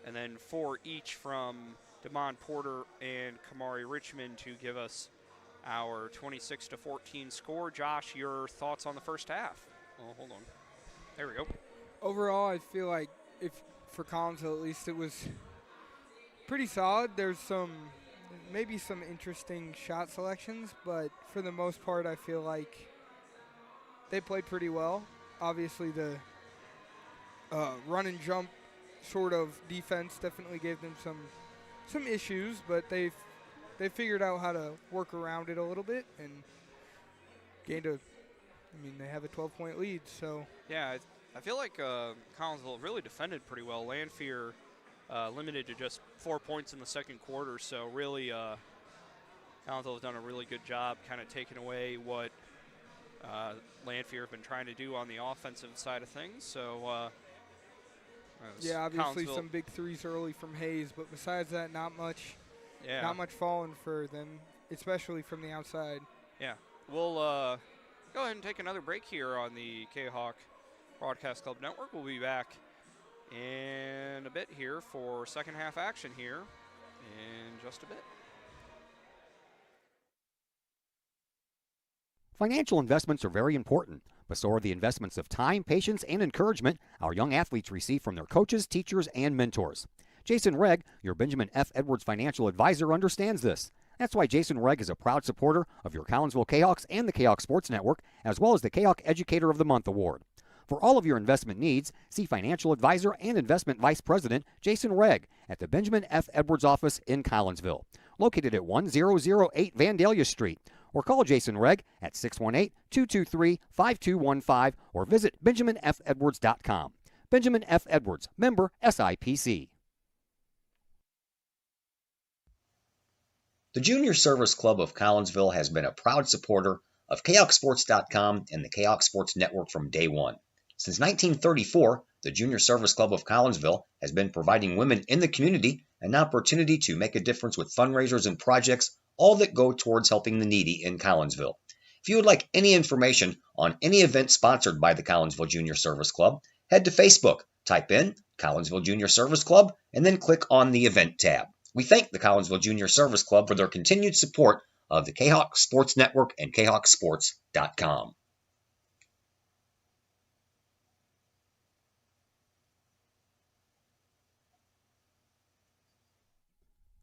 And then 4 each from Damon Porter and Kamari Richmond to give us our 26-14 score. Josh, your thoughts on the first half? Oh, hold on. There we go. Overall, I feel like for Collinsville at least, it was pretty solid. There's maybe some interesting shot selections, but for the most part, I feel like they played pretty well. Obviously, the run and jump sort of defense definitely gave them some issues, but they figured out how to work around it a little bit and gained they have a 12-point lead, so. Yeah, I feel like Collinsville really defended pretty well. Lanphier limited to just 4 points in the second quarter, so really Collinsville has done a really good job kind of taking away what Lanphier have been trying to do on the offensive side of things. So yeah, obviously some big threes early from Hayes, but besides that, not much falling for them, especially from the outside. Yeah, we'll go ahead and take another break here on the Kahok Broadcast Club Network. We'll be back in a bit here for second half action here in just a bit. Financial investments are very important, but so are the investments of time, patience, and encouragement our young athletes receive from their coaches, teachers, and mentors. Jason Regg, your Benjamin F. Edwards financial advisor, understands this. That's why Jason Regg is a proud supporter of your Collinsville Kahawks and the Kahawk Sports Network, as well as the Kahawk Educator of the Month Award. For all of your investment needs, see financial advisor and investment vice president Jason Regg at the Benjamin F. Edwards office in Collinsville, located at 1008 Vandalia Street, or call Jason Regg at 618-223-5215 or visit benjaminfedwards.com. Benjamin F. Edwards, member SIPC. The Junior Service Club of Collinsville has been a proud supporter of KHOCSports.com and the KHOC Sports Network from day one. Since 1934, the Junior Service Club of Collinsville has been providing women in the community an opportunity to make a difference with fundraisers and projects, all that go towards helping the needy in Collinsville. If you would like any information on any event sponsored by the Collinsville Junior Service Club, head to Facebook, type in Collinsville Junior Service Club, and then click on the Event tab. We thank the Collinsville Junior Service Club for their continued support of the KHOC Sports Network and KHOCSports.com.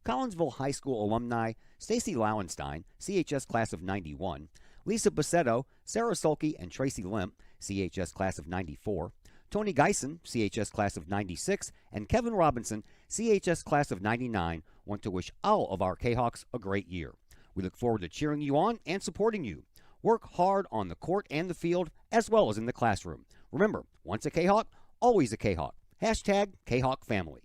Collinsville High School alumni Stacy Lauenstein, CHS class of 91, Lisa Bassetto, Sarah Sulke, and Tracy Limp, CHS class of 94, Tony Geisen, CHS class of 96, and Kevin Robinson, CHS class of 99, want to wish all of our Kahawks a great year. We look forward to cheering you on and supporting you. Work hard on the court and the field, as well as in the classroom. Remember, once a Kahawk, always a Kahawk. Hashtag Kahawk Family.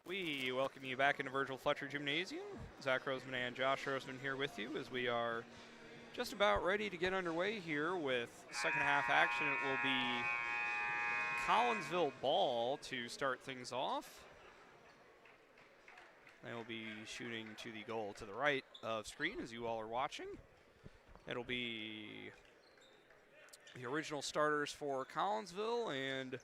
We welcome you back into Virgil Fletcher Gymnasium. Zach Roseman and Josh Roseman here with you as we are just about ready to get underway here with second half action. It will be Collinsville ball to start things off. They will be shooting to the goal to the right of screen as you all are watching. It'll be the original starters for Collinsville and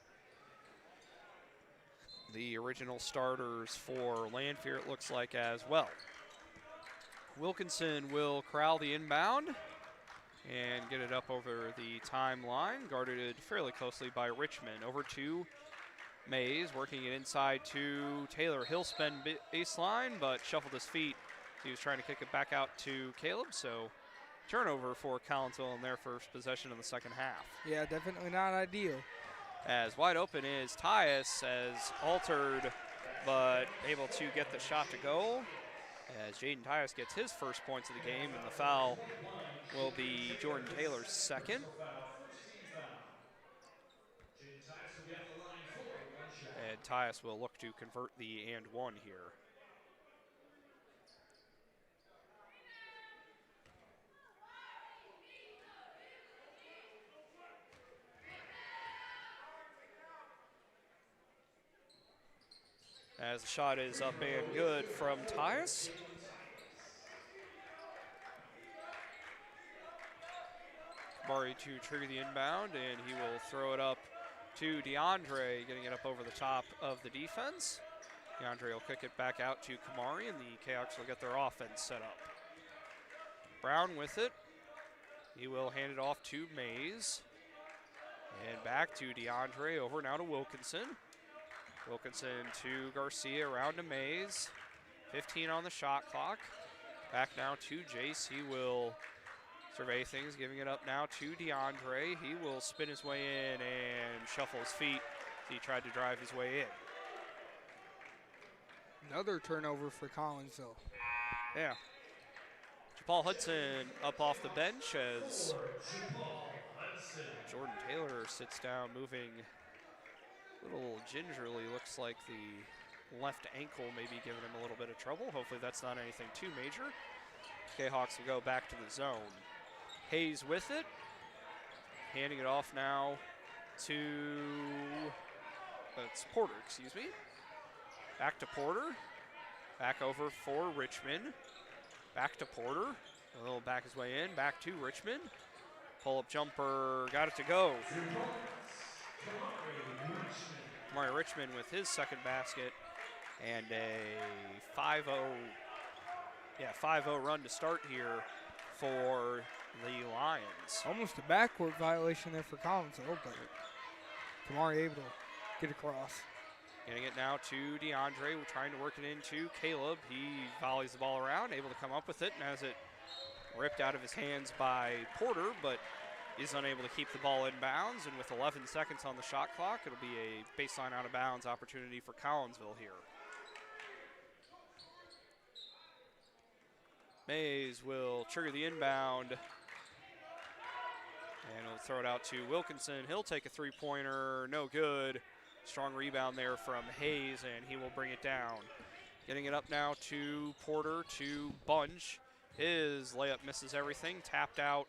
the original starters for Lanphier, it looks like, as well. Wilkinson will corral the inbound and get it up over the timeline, guarded fairly closely by Richmond. Over to Mays, working it inside to Taylor. He'll spin baseline, but shuffled his feet. He was trying to kick it back out to Caleb, so turnover for Collinsville in their first possession of the second half. Yeah, definitely not ideal. As wide open is Tyus, as altered, but able to get the shot to go. As Jaden Tyus gets his first points of the game, and the foul will be Jordan Taylor's second. And Tyus will look to convert the and one here. As the shot is up and good from Tyus. Kamari to trigger the inbound, and he will throw it up to DeAndre, getting it up over the top of the defense. DeAndre will kick it back out to Kamari, and the Kahawks will get their offense set up. Brown with it. He will hand it off to Mays. And back to DeAndre, over now to Wilkinson. Wilkinson to Garcia, around to Mays. 15 on the shot clock. Back now to Jace. He will survey things, giving it up now to DeAndre. He will spin his way in and shuffle his feet. He tried to drive his way in. Another turnover for Collinsville. Yeah. Paul Hudson up off the bench as Jordan Taylor sits down, moving a little gingerly. Looks like the left ankle may be giving him a little bit of trouble. Hopefully that's not anything too major. Jayhawks will go back to the zone. Hayes with it, handing it off now to, that's Porter, excuse me. Back to Porter, back over for Richmond. Back to Porter, a little back his way in, back to Richmond. Pull-up jumper, got it to go. Kamari Richmond with his second basket and a 5-0 run to start here for the Lions. Almost a backcourt violation there for Collinsville, but Kamari able to get across. Getting it now to DeAndre. We're trying to work it into Caleb. He volleys the ball around, able to come up with it, and has it ripped out of his hands by Porter, but is unable to keep the ball in bounds. And with 11 seconds on the shot clock, it'll be a baseline out of bounds opportunity for Collinsville here. Mays will trigger the inbound, and he'll throw it out to Wilkinson. He'll take a three-pointer, no good. Strong rebound there from Hayes, and he will bring it down. Getting it up now to Porter, to Bunch. His layup misses everything, tapped out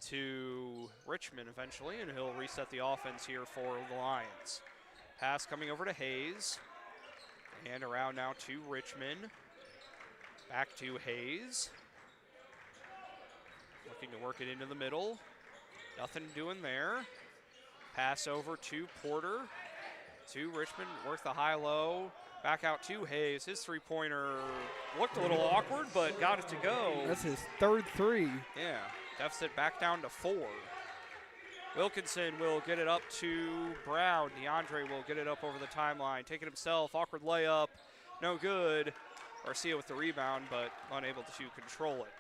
to Richmond eventually, and he'll reset the offense here for the Lions. Pass coming over to Hayes, and around now to Richmond. Back to Hayes. Looking to work it into the middle. Nothing doing there. Pass over to Porter. To Richmond, work the high-low, back out to Hayes. His three-pointer looked a little awkward, but got it to go. That's his third three. Yeah, deficit back down to 4. Wilkinson will get it up to Brown. DeAndre will get it up over the timeline, taking himself, awkward layup, no good. Garcia with the rebound, but unable to control it.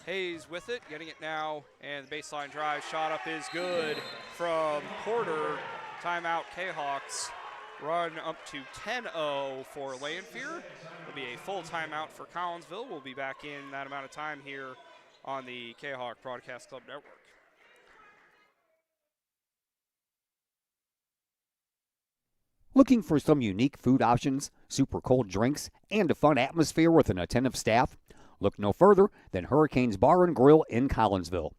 Hayes with it, getting it now, and the baseline drive shot up is good from Porter. Timeout, Kahawks. Run up to 10-0 for Lanphier. Will be a full timeout for Collinsville. We'll be back in that amount of time here on the Kahawk Broadcast Club Network. Looking for some unique food options, super cold drinks, and a fun atmosphere with an attentive staff? Look no further than Hurricanes Bar and Grill in Collinsville.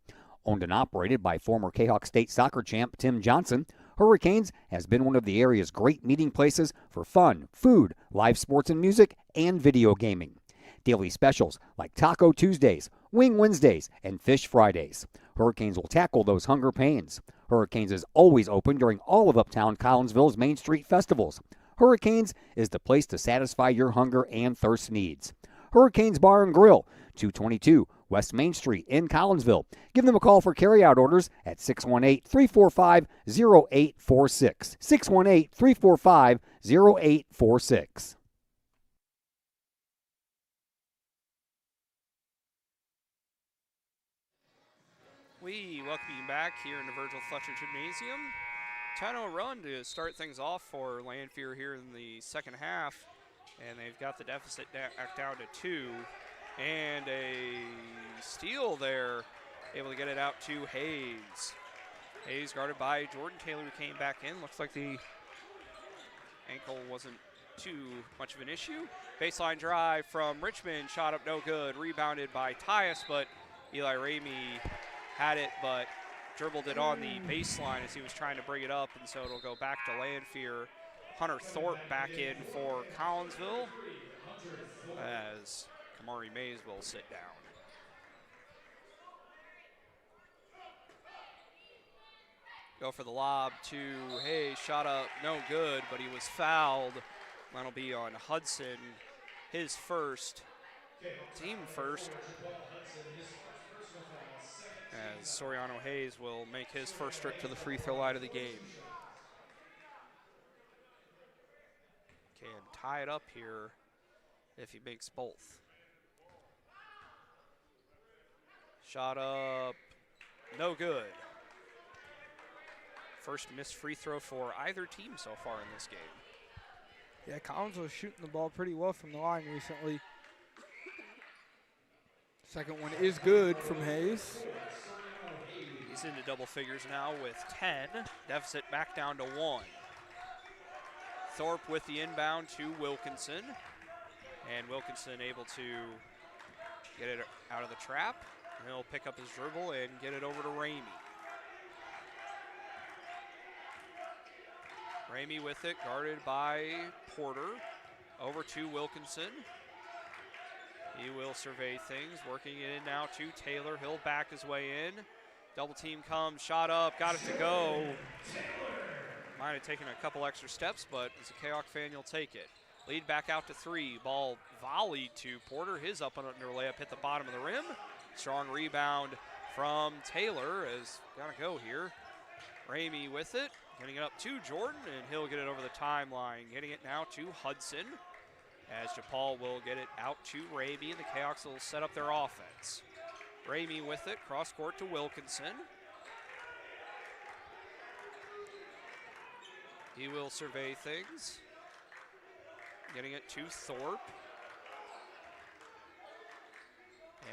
Owned and operated by former Kahawk State soccer champ Tim Johnson, Hurricanes has been one of the area's great meeting places for fun, food, live sports and music, and video gaming. Daily specials like Taco Tuesdays, Wing Wednesdays, and Fish Fridays. Hurricanes will tackle those hunger pains. Hurricanes is always open during all of Uptown Collinsville's Main Street festivals. Hurricanes is the place to satisfy your hunger and thirst needs. Hurricanes Bar and Grill, 222 West Main Street in Collinsville. Give them a call for carryout orders at 618-345-0846. 618-345-0846. We welcome you back here in the Virgil Fletcher Gymnasium. 10-0 run to start things off for Lanphier here in the second half. And they've got the deficit back down to 2. And a steal there, able to get it out to Hayes. Hayes guarded by Jordan Taylor, who came back in. Looks like the ankle wasn't too much of an issue. Baseline drive from Richmond, shot up no good. Rebounded by Tyus, but Eli Ramey had it, but dribbled it on the baseline as he was trying to bring it up, and so it'll go back to Lanphier. Hunter Thorpe back in for Collinsville as Kamari Mays will sit down. Go for the lob to Hayes, shot up, no good, but he was fouled. That'll be on Hudson, his first, team first. As Soriano Hayes will make his first trip to the free throw line of the game. Can tie it up here if he makes both. Shot up, no good. First missed free throw for either team so far in this game. Yeah, Collins was shooting the ball pretty well from the line recently. Second one is good from Hayes. He's into double figures now with 10. Deficit back down to 1. Thorpe with the inbound to Wilkinson. And Wilkinson able to get it out of the trap. He'll pick up his dribble and get it over to Ramey. Ramey with it, guarded by Porter. Over to Wilkinson. He will survey things, working it in now to Taylor. He'll back his way in. Double team comes, shot up, got it to go. Might have taken a couple extra steps, but as a Kahok fan, you'll take it. Lead back out to 3. Ball volleyed to Porter. His up and under layup hit the bottom of the rim. Strong rebound from Taylor as gotta go here. Ramey with it, getting it up to Jordan, and he'll get it over the timeline. Getting it now to Hudson, as JaPaul will get it out to Ramey, and the Kahoks will set up their offense. Ramey with it, cross court to Wilkinson. He will survey things. Getting it to Thorpe.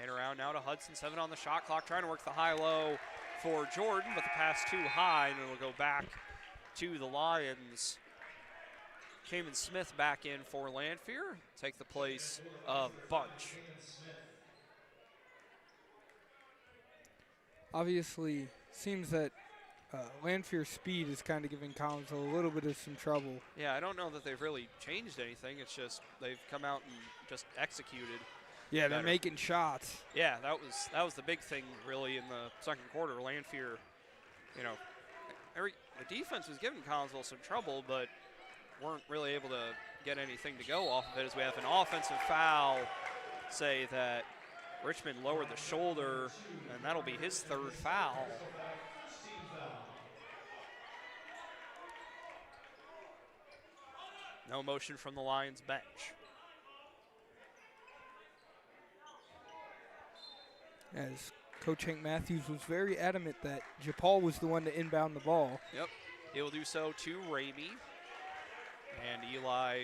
And around now to Hudson, 7 on the shot clock, trying to work the high-low for Jordan, but the pass too high, and it'll go back to the Lions. Kamen Smith back in for Lanphier, take the place of Bunch. Obviously, seems that Lanphier's speed is kind of giving Collins a little bit of some trouble. Yeah, I don't know that they've really changed anything. It's just they've come out and just executed. Yeah, better. they're making shots. Yeah, that was the big thing really in the second quarter. Lanphier, you know, the defense was giving Collinsville some trouble, but weren't really able to get anything to go off of it, as we have an offensive foul say that Richmond lowered the shoulder, and that'll be his third foul. No motion from the Lions bench. As Coach Hank Matthews was very adamant that JaPaul was the one to inbound the ball. Yep, he will do so to Ramey. And Eli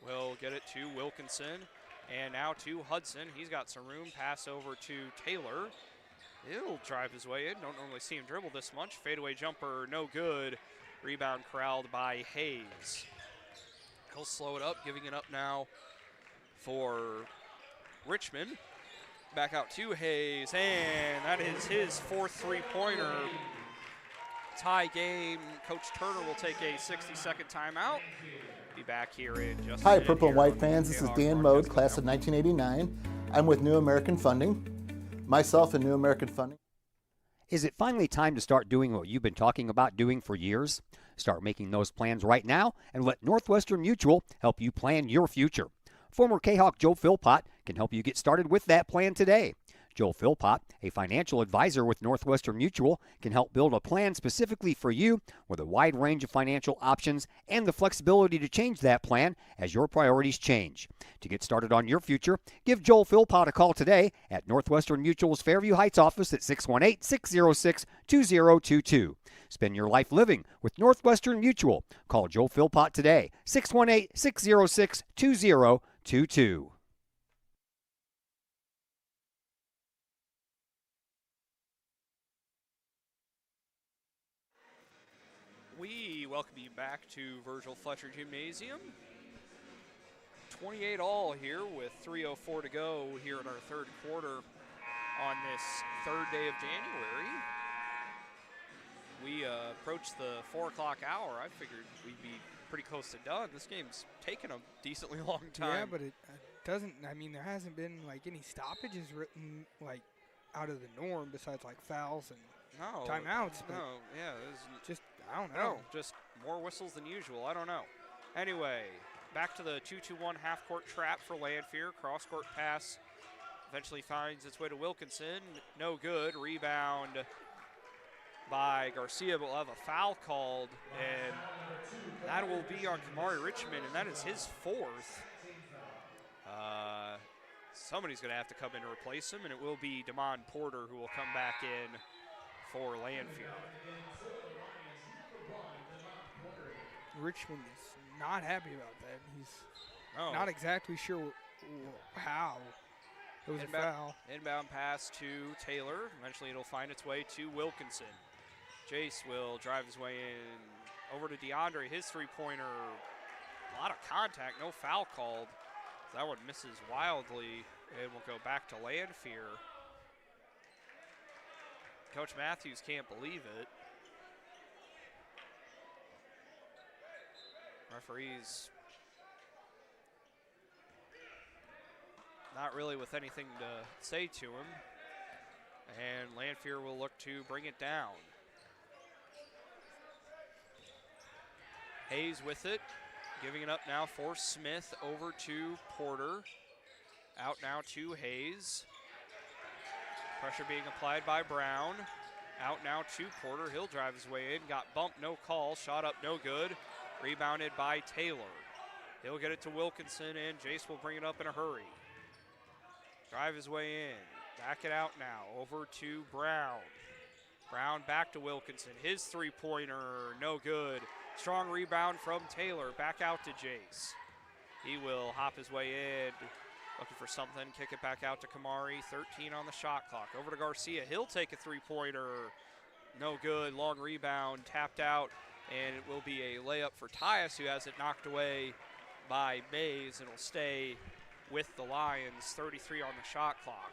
will get it to Wilkinson. And now to Hudson. He's got some room. Pass over to Taylor. He'll drive his way in. Don't normally see him dribble this much. Fadeaway jumper, no good. Rebound corralled by Hayes. He'll slow it up, giving it up now for Richmond. Back out to Hayes, and that is his fourth three-pointer. tie game. Coach Turner will take a 60-second timeout. Be back here in just a Hi, minute Purple and here White on fans. the This is Kahok Dan Mode, Broadcasting class of Network. 1989. I'm with New American Funding. Myself and New American Funding. Is it finally time to start doing what you've been talking about doing for years? Start making those plans right now and let Northwestern Mutual help you plan your future. Former Kahok Joe Philpott can help you get started with that plan today. Joe Philpott, a financial advisor with Northwestern Mutual, can help build a plan specifically for you with a wide range of financial options and the flexibility to change that plan as your priorities change. To get started on your future, give Joel Philpott a call today at Northwestern Mutual's Fairview Heights office at 618-606-2022. Spend your life living with Northwestern Mutual. Call Joe Philpott today, 618-606-2022. We welcome you back to Virgil Fletcher Gymnasium. 28 all here with 3:04 to go here in our third quarter on this third day of January. We approached the 4 o'clock hour. I figured we'd be pretty close to done. This game's taken a decently long time. Yeah, but it doesn't. I mean, there hasn't been like any stoppages written like out of the norm besides like fouls and timeouts. But No, yeah, just I don't know. just more whistles than usual. I don't know. Anyway, back to the 2-2-1 half-court trap for Lanphier. Cross-court pass eventually finds its way to Wilkinson. No good. Rebound by Garcia, but we'll have a foul called, and that will be on Kamari Richmond, and that is his fourth. Somebody's going to have to come in and replace him, and it will be Damon Porter who will come back in for Lanphier. Richmond is not happy about that. He's not exactly sure how. It was a foul. Inbound pass to Taylor. Eventually it'll find its way to Wilkinson. Jace will drive his way in over to DeAndre. His three-pointer, a lot of contact, no foul called. That one misses wildly, and we'll go back to Lanphier. Coach Matthews can't believe it. Referees not really with anything to say to him. And Lanphier will look to bring it down. Hayes with it, giving it up now for Smith over to Porter. Out now to Hayes. Pressure being applied by Brown. Out now to Porter. He'll drive his way in. Got bumped, no call. Shot up, no good. Rebounded by Taylor. He'll get it to Wilkinson, and Jace will bring it up in a hurry. Drive his way in. Back it out now. Over to Brown. Brown back to Wilkinson. His three-pointer, no good. Strong rebound from Taylor. Back out to Jace. He will hop his way in. Looking for something. Kick it back out to Kamari. 13 on the shot clock. Over to Garcia. He'll take a three-pointer. No good. Long rebound. Tapped out. And it will be a layup for Tyus, who has it knocked away by Mays, and will stay with the Lions. 33 on the shot clock.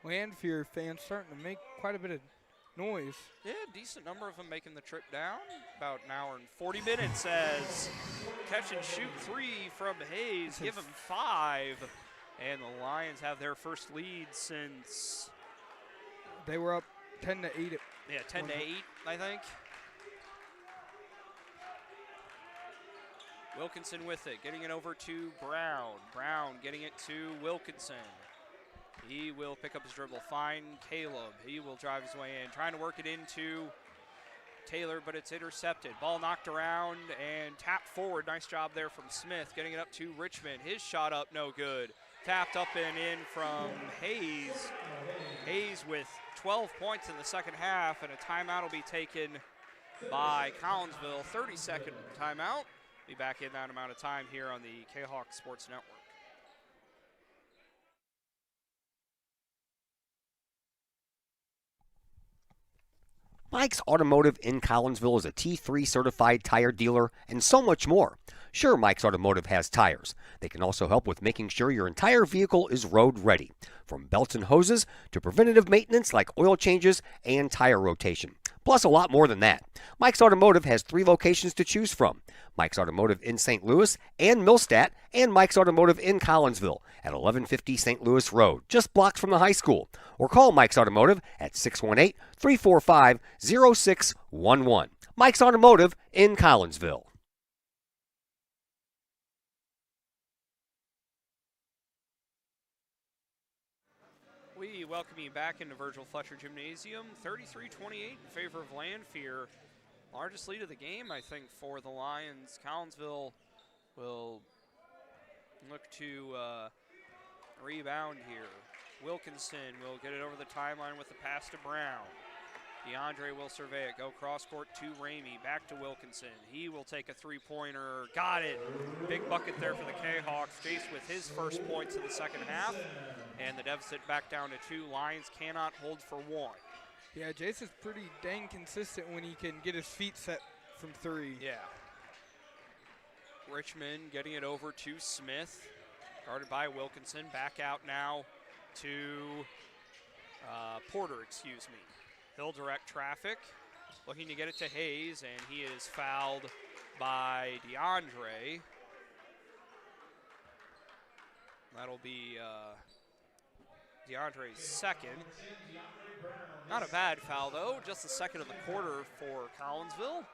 Lanphier fans starting to make quite a bit of noise. Yeah, decent number of them making the trip down. About an hour and 40 minutes as catch and shoot three from Hayes. Give him 5. And the Lions have their first lead since they were up 10-8. Yeah, 10-8, I think. Wilkinson with it, getting it over to Brown. Brown getting it to Wilkinson. He will pick up his dribble, find Caleb. He will drive his way in, trying to work it into Taylor, but it's intercepted. Ball knocked around and tapped forward. Nice job there from Smith, getting it up to Richmond. His shot up, no good. Tapped up and in from Hayes. Hayes with 12 points in the second half, and a timeout will be taken by Collinsville. 30-second timeout. Be back in that amount of time here on the Kahok Sports Network. Mike's Automotive in Collinsville is a T3 certified tire dealer and so much more. Sure, Mike's Automotive has tires. They can also help with making sure your entire vehicle is road ready, from belts and hoses to preventative maintenance like oil changes and tire rotation. Plus a lot more than that. Mike's Automotive has 3 locations to choose from. Mike's Automotive in St. Louis and Millstadt, and Mike's Automotive in Collinsville at 1150 St. Louis Road, just blocks from the high school. Or call Mike's Automotive at 618-345-0611. Mike's Automotive in Collinsville. We welcome you back into Virgil Fletcher Gymnasium, 33-28 in favor of Lanphier. Largest lead of the game, I think, for the Lions. Collinsville will look to rebound here. Wilkinson will get it over the timeline with the pass to Brown. DeAndre will survey it, go cross court to Ramey, back to Wilkinson. He will take a three-pointer, got it. Big bucket there for the Kahawks. Jace with his first points in the second half, and the deficit back down to 2. Lions cannot hold for 1. Yeah, Jace is pretty dang consistent when he can get his feet set from 3. Yeah. Richmond getting it over to Smith, guarded by Wilkinson. Back out now to Porter, excuse me. He'll direct traffic, looking to get it to Hayes, and he is fouled by DeAndre. That'll be DeAndre's second. Not a bad foul, though. Just the second of the quarter for Collinsville.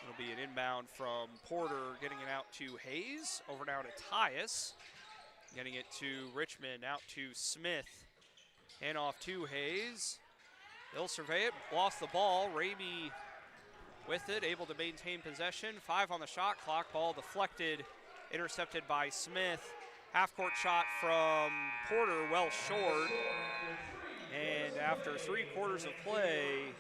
It'll be an inbound from Porter, getting it out to Hayes. Over now to Tyus. Getting it to Richmond, out to Smith. Hand off to Hayes. They'll survey it, lost the ball. Ramey with it, able to maintain possession. 5 on the shot clock. Ball deflected, intercepted by Smith. Half-court shot from Porter, well short. And after 3 quarters of play,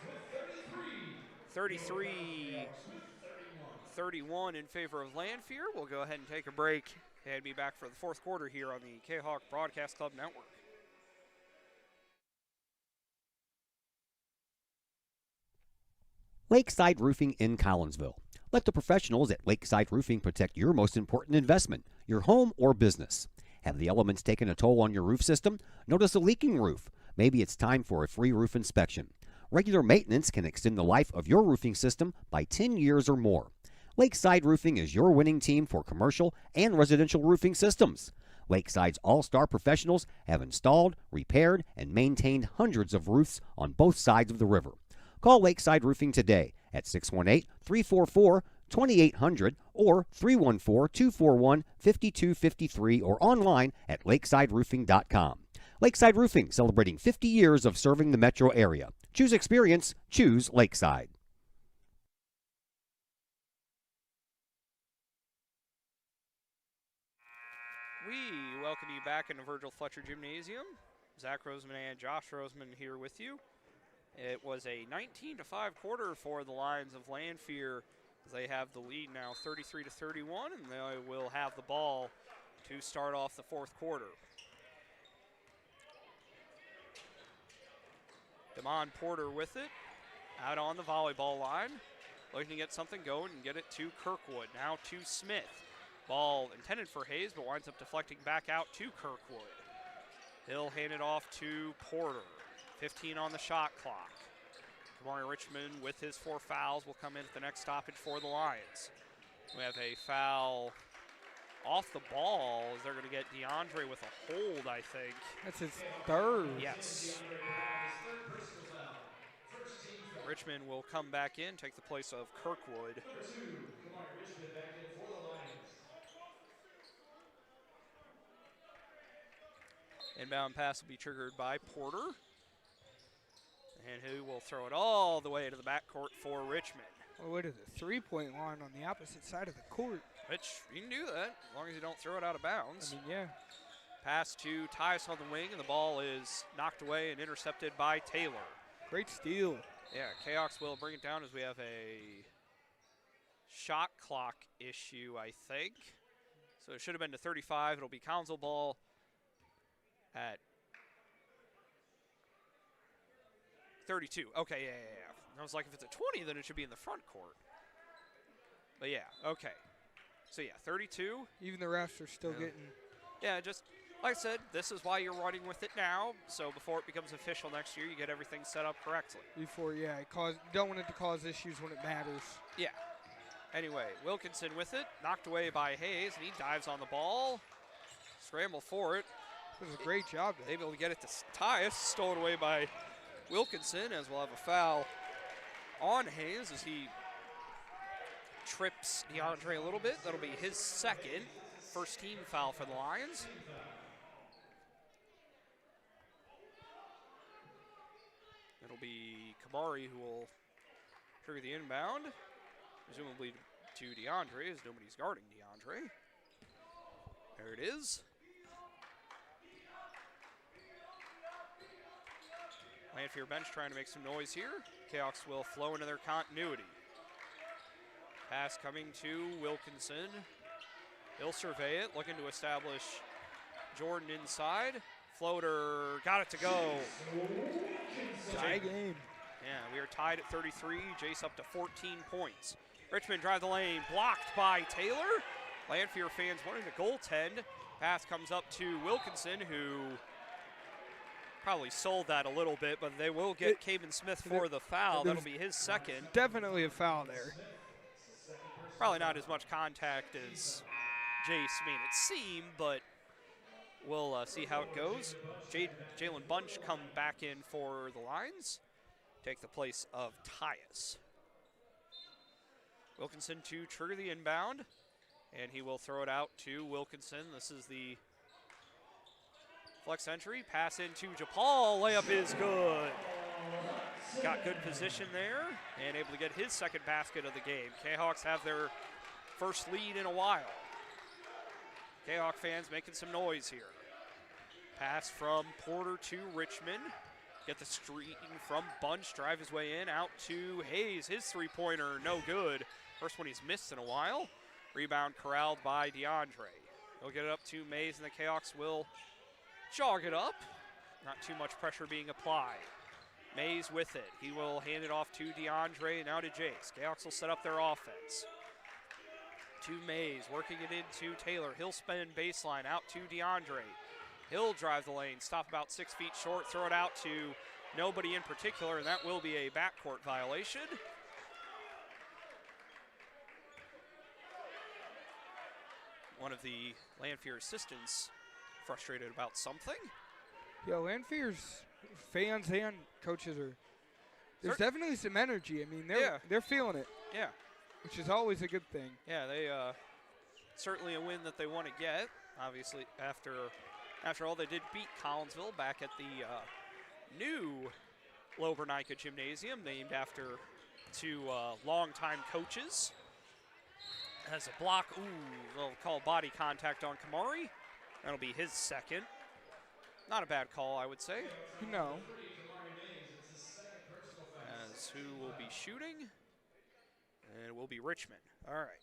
33-31 in favor of Lanphier. We'll go ahead and take a break and be back for the 4th quarter here on the Kahok Broadcast Club Network. Lakeside Roofing in Collinsville. Let the professionals at Lakeside Roofing protect your most important investment, your home or business. Have the elements taken a toll on your roof system? Notice a leaking roof? Maybe it's time for a free roof inspection. Regular maintenance can extend the life of your roofing system by 10 years or more. Lakeside Roofing is your winning team for commercial and residential roofing systems. Lakeside's all-star professionals have installed, repaired, and maintained hundreds of roofs on both sides of the river. Call Lakeside Roofing today at 618-344-2800 or 314-241-5253 or online at lakesideroofing.com. Lakeside Roofing, celebrating 50 years of serving the metro area. Choose experience, choose Lakeside. We welcome you back into Virgil Fletcher Gymnasium. Zach Roseman and Josh Roseman here with you. It was a 19-5 quarter for the Lions of Lanphier. They have the lead now 33-31, and they will have the ball to start off the 4th quarter. Damon Porter with it, out on the volleyball line, looking to get something going and get it to Kirkwood. Now to Smith. Ball intended for Hayes, but winds up deflecting back out to Kirkwood. He'll hand it off to Porter. 15 on the shot clock. Kamari Richmond with his 4 fouls will come in at the next stoppage for the Lions. We have a foul off the ball as they're going to get DeAndre with a hold, I think. That's his 3rd. Yes. Richmond will come back in, take the place of Kirkwood. Inbound pass will be triggered by Porter. And who will throw it all the way to the backcourt for Richmond. Well, what is it? 3-point line on the opposite side of the court. Which, you can do that as long as you don't throw it out of bounds. I mean, yeah. Pass to Tyus on the wing, and the ball is knocked away and intercepted by Taylor. Great steal. Yeah, Kahawks will bring it down as we have a shot clock issue, I think. So it should have been to 35. It'll be Council ball at 32. Okay, yeah. I was like, if it's a 20, then it should be in the front court. But yeah, okay. So yeah, 32. Even the refs are still getting. Yeah, just like I said, this is why you're running with it now. So before it becomes official next year, you get everything set up correctly. Before, yeah, don't want it to cause issues when it matters. Yeah. Anyway, Wilkinson with it, knocked away by Hayes, and he dives on the ball. Scramble for it. It was a great job there. Able to get it to Tyus, stolen away by Wilkinson, as we'll have a foul on Hayes as he trips DeAndre a little bit. That'll be his second. First team foul for the Lions. It'll be Kamari who will trigger the inbound, presumably to DeAndre, as nobody's guarding DeAndre. There it is. Lanphier bench trying to make some noise here. Kahawks will flow into their continuity. Pass coming to Wilkinson. He'll survey it, looking to establish Jordan inside. Floater, got it to go. Tie game. Yeah, we are tied at 33. Jace up to 14 points. Richmond drive the lane, blocked by Taylor. Lanphier fans wanting to goaltend. Pass comes up to Wilkinson, who probably sold that a little bit, but they will get Caven Smith for the foul. That'll be his second. Definitely a foul there. Probably not as much contact as Jace made it seem, but we'll see how it goes. Jalen Bunch come back in for the Lions. Take the place of Tyus. Wilkinson to trigger the inbound, and he will throw it out to Wilkinson. This is the flex entry. Pass into Japal. Layup is good. Got good position there and able to get his second basket of the game. Kahawks have their first lead in a while. Kahawk fans making some noise here. Pass from Porter to Richmond. Get the screen from Bunch, drive his way in, out to Hayes. His three-pointer, no good. First one he's missed in a while. Rebound corralled by DeAndre. He'll get it up to Mays, and the Kahawks will jog it up. Not too much pressure being applied. Mays with it. He will hand it off to DeAndre, now to Jace. Kahawks will set up their offense. To Mays, working it into Taylor. He'll spin baseline, out to DeAndre. He'll drive the lane, stop about 6 feet short, throw it out to nobody in particular, and that will be a backcourt violation. One of the Lanphier assistants frustrated about something. Yeah, Lanphier's fans and coaches are. There's definitely some energy. I mean, they're feeling it. Yeah, which is always a good thing. Yeah, they certainly a win that they want to get. Obviously, after all, they did beat Collinsville back at the new Lobernica Gymnasium, named after two longtime coaches. Has a block. Ooh, they'll call body contact on Kamari. That'll be his second. Not a bad call, I would say. No. As who will be shooting? And it will be Richmond. All right.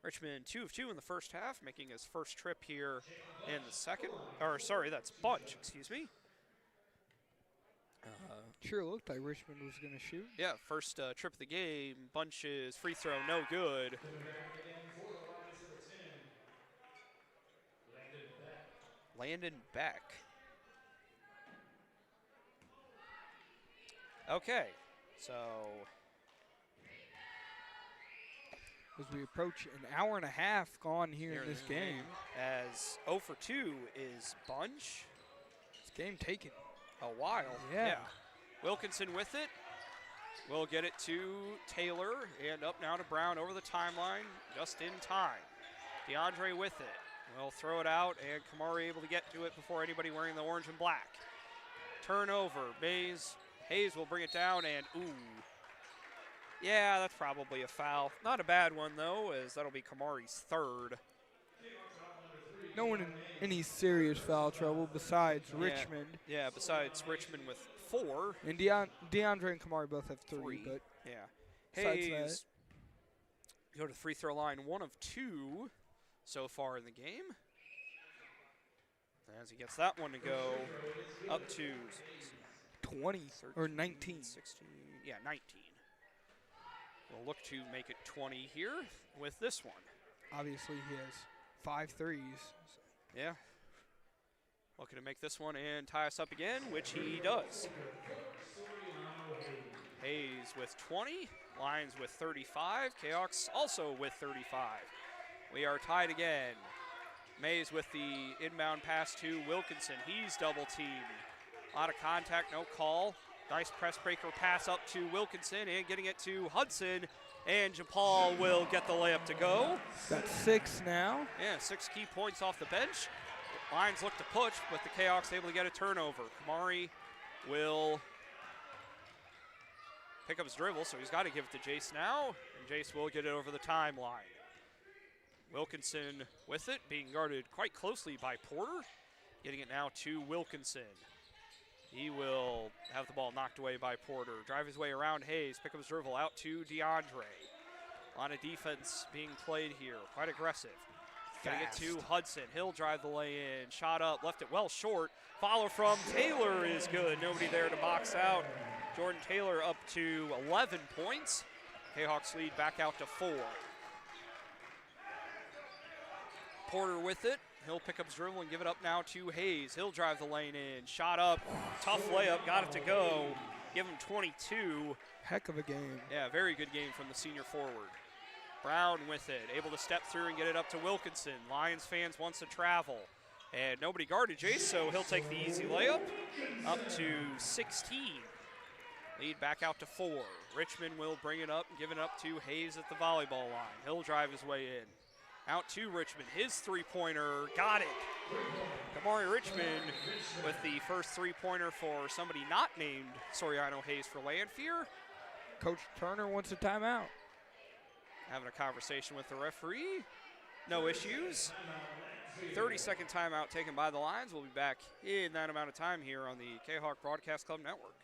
Richmond 2 of 2 in the first half, making his first trip here in the second. Or, sorry, that's Bunch, excuse me. Sure looked like Richmond was going to shoot. Yeah, first trip of the game. Bunch's free throw, no good. Landon Beck. Okay, so as we approach an hour and a half gone here in this game. As 0 for 2 is Bunch. This game taken a while. Yeah. Wilkinson with it. We'll get it to Taylor, and up now to Brown over the timeline, just in time. DeAndre with it. We'll throw it out, and Kamari able to get to it before anybody wearing the orange and black. Turnover. Hayes will bring it down, and ooh. Yeah, that's probably a foul. Not a bad one, though, as that'll be Kamari's third. No one in any serious foul trouble besides Richmond. Yeah, besides Richmond with 4. And DeAndre and Kamari both have 3. But yeah. Hayes go to the free throw line, 1 of 2 so far in the game. As he gets that one to go up to 20 or 19. 16, yeah, 19. We'll look to make it 20 here with this one. Obviously, he has 5 threes. Yeah. Looking to make this one and tie us up again, which he does. Hayes with 20, Lions with 35, Kahawks also with 35. We are tied again. Mays with the inbound pass to Wilkinson. He's double teamed. A lot of contact, no call. Nice press breaker pass up to Wilkinson and getting it to Hudson. And Japal will get the layup to go. Got 6 now. Yeah, 6 key points off the bench. Lions look to push, but the Kahawks able to get a turnover. Kamari will pick up his dribble, so he's got to give it to Jace now. And Jace will get it over the timeline. Wilkinson with it, being guarded quite closely by Porter. Getting it now to Wilkinson. He will have the ball knocked away by Porter. Drive his way around Hayes, pick up his dribble out to DeAndre. A lot of defense being played here, quite aggressive. Getting it to Hudson. He'll drive the lay in. Shot up, left it well short. Follow from Taylor is good. Nobody there to box out. Jordan Taylor up to 11 points. Jayhawks lead back out to 4. Porter with it. He'll pick up his dribble and give it up now to Hayes. He'll drive the lane in. Shot up. Tough layup. Got it to go. Give him 22. Heck of a game. Yeah, very good game from the senior forward. Brown with it. Able to step through and get it up to Wilkinson. Lions fans wants to travel. And nobody guarded Jace, so he'll take the easy layup. Up to 16. Lead back out to 4. Richmond will bring it up and give it up to Hayes at the volleyball line. He'll drive his way in. Out to Richmond. His three-pointer. Got it. Kamari Richmond with the first three-pointer for somebody not named Soriano Hayes for Lanphier. Coach Turner wants a timeout. Having a conversation with the referee. No issues. 30-second timeout taken by the Lions. We'll be back in that amount of time here on the Kahawk Broadcast Club Network.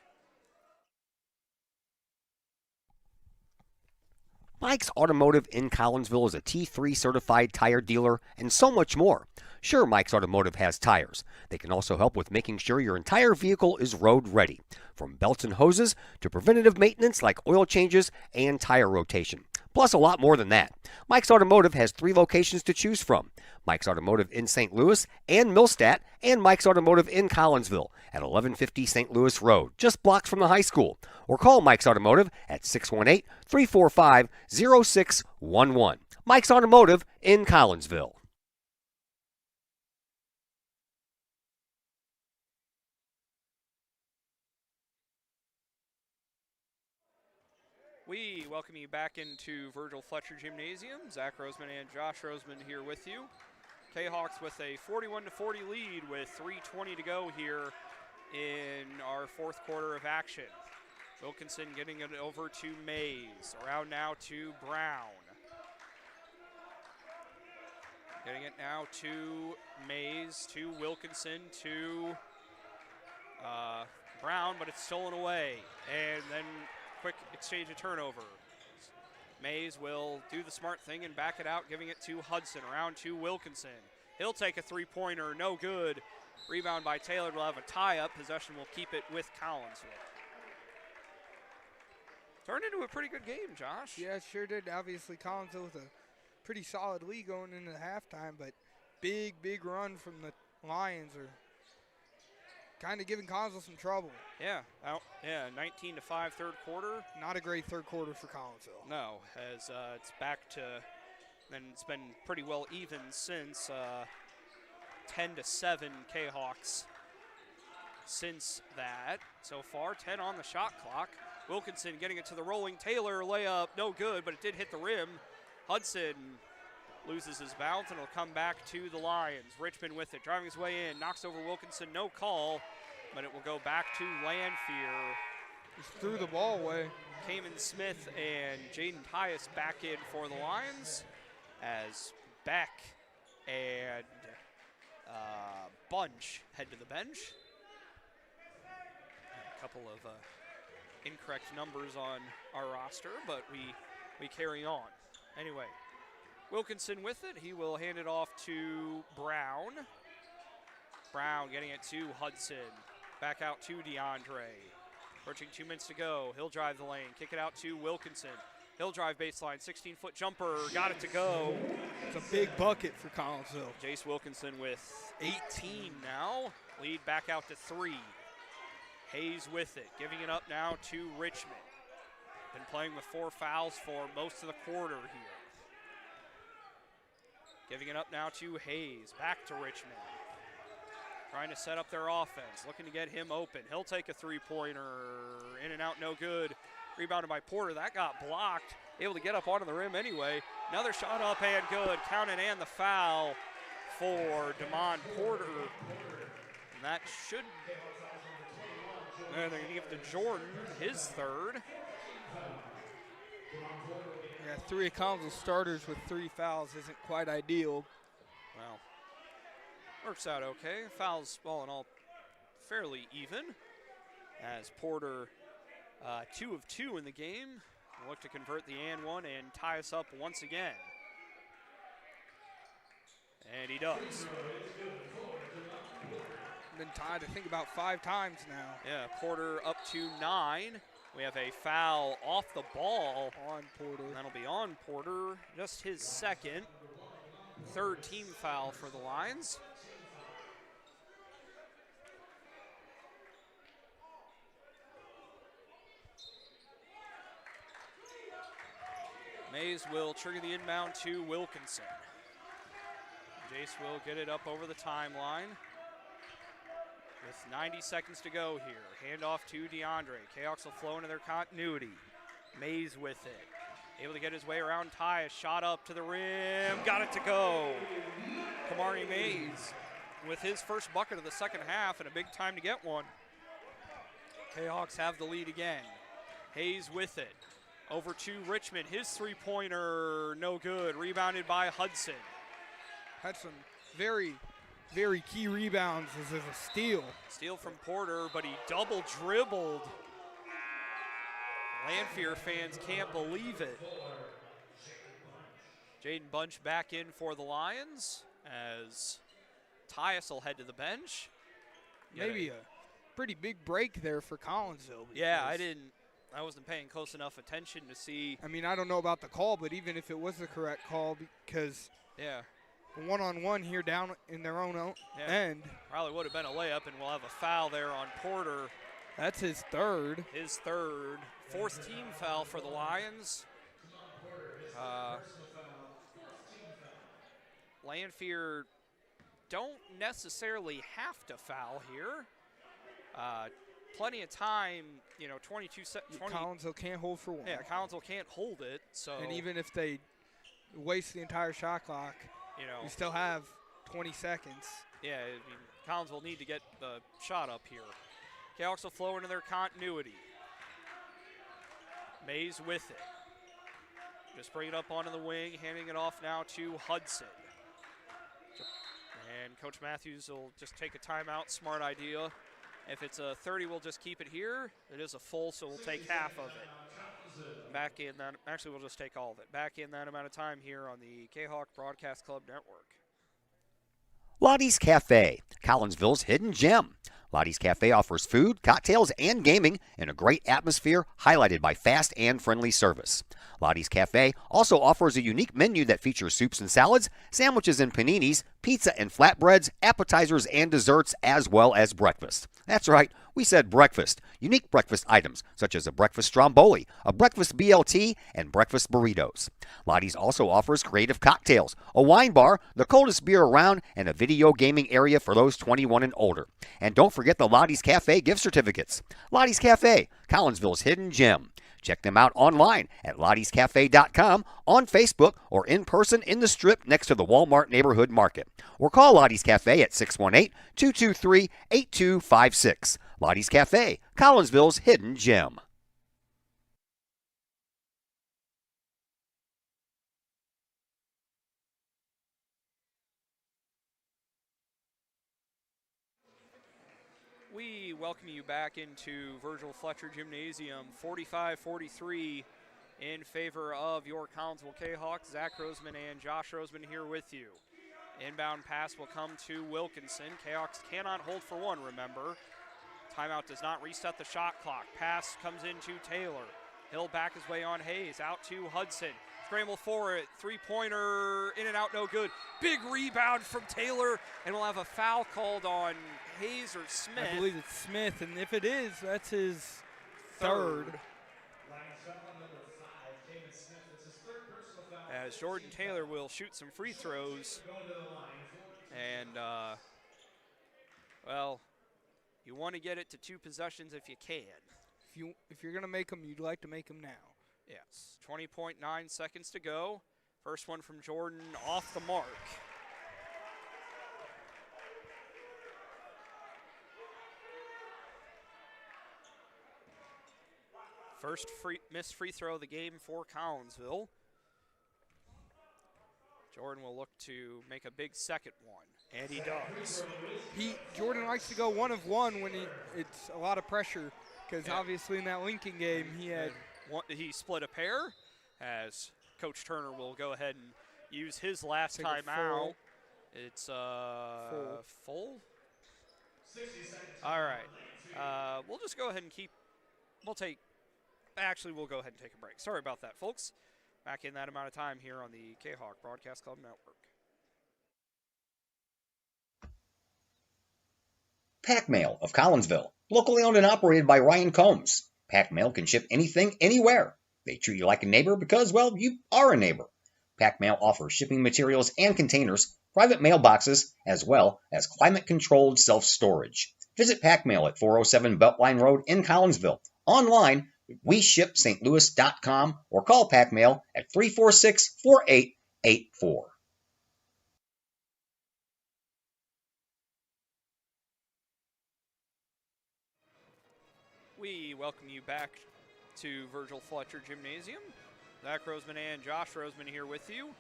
Mike's Automotive in Collinsville is a T3 certified tire dealer and so much more. Sure, Mike's Automotive has tires. They can also help with making sure your entire vehicle is road ready, from belts and hoses to preventative maintenance like oil changes and tire rotation. Plus a lot more than that. Mike's Automotive has 3 locations to choose from. Mike's Automotive in St. Louis and Millstadt, and Mike's Automotive in Collinsville at 1150 St. Louis Road, just blocks from the high school. Or call Mike's Automotive at 618-345-0611. Mike's Automotive in Collinsville. We welcome you back into Virgil Fletcher Gymnasium. Zach Roseman and Josh Roseman here with you. Kahawks with a 41-40 lead with 3:20 to go here in our fourth quarter of action. Wilkinson getting it over to Mays. Around now to Brown. Getting it now to Mays, to Wilkinson, to Brown, but it's stolen away. And then quick exchange of turnover. Mays will do the smart thing and back it out, giving it to Hudson. Around to Wilkinson. He'll take a three-pointer, no good. Rebound by Taylor. Will have a tie-up. Possession will keep it with Collinsville. Turned into a pretty good game, Josh. Yeah, it sure did. Obviously, Collinsville with a pretty solid lead going into halftime, but big run from the Lions are kind of giving Collinsville some trouble. Yeah, 19-5 third quarter. Not a great third quarter for Collinsville. No, as it's back to, and it's been pretty well even since 10-7 Kahawks. Since that, so far 10 on the shot clock. Wilkinson getting it to the rolling Taylor layup, no good, but it did hit the rim. Hudson loses his bounce, and it'll come back to the Lions. Richmond with it, driving his way in, knocks over Wilkinson, no call, but it will go back to Lanphier. Just threw the ball away. Kamen Smith and Jaden Tyus back in for the Lions as Beck and Bunch head to the bench. A couple of incorrect numbers on our roster, but we carry on. Anyway, Wilkinson with it. He will hand it off to Brown. Brown getting it to Hudson. Back out to DeAndre. Approaching 2 minutes to go. He'll drive the lane. Kick it out to Wilkinson. He'll drive baseline. 16-foot jumper. Got it to go. It's a big bucket for Collinsville. Jace Wilkinson with 18 now. Lead back out to 3. Hayes with it. Giving it up now to Richmond. Been playing with 4 fouls for most of the quarter here. Giving it up now to Hayes. Back to Richmond. Trying to set up their offense. Looking to get him open. He'll take a 3-pointer. In and out, no good. Rebounded by Porter. That got blocked. Able to get up onto the rim anyway. Another shot up and good. Counted and the foul for DeMond Porter. And that should... they're going to give it to Jordan, his third. Yeah, 3 of Collinsville starters with 3 fouls isn't quite ideal. Well, works out okay. Fouls, all in all, fairly even. As Porter, 2 of 2 in the game. Will look to convert the and one and tie us up once again. And he does. Been tied, I think, about 5 times now. Yeah, Porter up to 9. We have a foul off the ball. On Porter. That'll be on Porter. Just his second. 3rd team foul for the Lions. Mays will trigger the inbound to Wilkinson. Jace will get it up over the timeline. With 90 seconds to go here. Handoff to DeAndre. Kahawks will flow into their continuity. Mays with it. Able to get his way around Ty. A shot up to the rim. Got it to go. Kamari Mays with his first bucket of the second half and a big time to get one. Kahawks have the lead again. Hayes with it. Over to Richmond. His 3-pointer, no good. Rebounded by Hudson. Had some very key rebounds as a steal. Steal from Porter, but he double dribbled. Lanphier fans can't believe it. Jaden Bunch back in for the Lions as Tyus will head to the bench. Maybe a pretty big break there for Collinsville. Yeah, I wasn't paying close enough attention to see. I mean, I don't know about the call, but even if it was the correct call, because one-on-one here down in their own end. Probably would have been a layup, and we'll have a foul there on Porter. That's his third. His third. 4th team foul for the Lions. Lanphier don't necessarily have to foul here. Plenty of time, 22 seconds. Collinsville can't hold for one. Yeah, Collinsville can't hold it. So. And even if they waste the entire shot clock, you still have 20 seconds. Yeah, I mean, Collinsville need to get the shot up here. Kahawks will flow into their continuity. Mays with it. Just bring it up onto the wing, handing it off now to Hudson. And Coach Matthews will just take a timeout, smart idea. If it's a 30, we'll just keep it here. It is a full, so we'll take half of it. Back in that, actually we'll just take all of it. Back in that amount of time here on the Kahawk Broadcast Club Network. Lottie's Cafe, Collinsville's hidden gem. Lottie's Cafe offers food, cocktails, and gaming in a great atmosphere highlighted by fast and friendly service. Lottie's Cafe also offers a unique menu that features soups and salads, sandwiches and paninis, pizza and flatbreads, appetizers and desserts, as well as breakfast. That's right, we said breakfast. Unique breakfast items such as a breakfast stromboli, a breakfast BLT, and breakfast burritos. Lottie's also offers creative cocktails, a wine bar, the coldest beer around, and a video gaming area for those 21 and older. And don't forget the Lottie's Cafe gift certificates. Lottie's Cafe, Collinsville's hidden gem. Check them out online at lottiescafe.com, on Facebook, or in person in the Strip next to the Walmart Neighborhood Market. Or call Lottie's Cafe at 618-223-8256. Lottie's Cafe, Collinsville's hidden gem. We welcome you back into Virgil Fletcher Gymnasium, 45-43 in favor of your Collinsville Kahawks. Zach Roseman and Josh Roseman here with you. Inbound pass will come to Wilkinson. Kahawks cannot hold for one, remember. Timeout does not reset the shot clock. Pass comes into Taylor. He'll back his way on Hayes. Out to Hudson. Scramble for it. Three-pointer in and out, no good. Big rebound from Taylor, and we'll have a foul called on Hayes or Smith. I believe it's Smith, and if it is, that's his third. As Jordan Taylor will shoot some free throws. And, well, you want to get it to 2 possessions if you can. If you're going to make them, you'd like to make them now. Yes, 20.9 seconds to go. First one from Jordan off the mark. First missed free throw of the game for Collinsville. Jordan will look to make a big second one, and he does. Jordan likes to go 1 of 1 when it's a lot of pressure, because obviously in that Lincoln game he split a pair, as Coach Turner will go ahead and use his last timeout. It's full. 60 seconds. All right. We'll just go ahead and we'll go ahead and take a break. Sorry about that, folks. Back in that amount of time here on the Kahok Broadcast Club Network. Pack Mail of Collinsville, locally owned and operated by Ryan Combs. Pack Mail can ship anything, anywhere. They treat you like a neighbor because, well, you are a neighbor. Pack Mail offers shipping materials and containers, private mailboxes, as well as climate-controlled self-storage. Visit Pack Mail at 407 Beltline Road in Collinsville. Online, WeShipSt.Louis.com or call Pack Mail at 346-4884. We welcome you back to Virgil Fletcher Gymnasium. Zach Roseman and Josh Roseman here with you.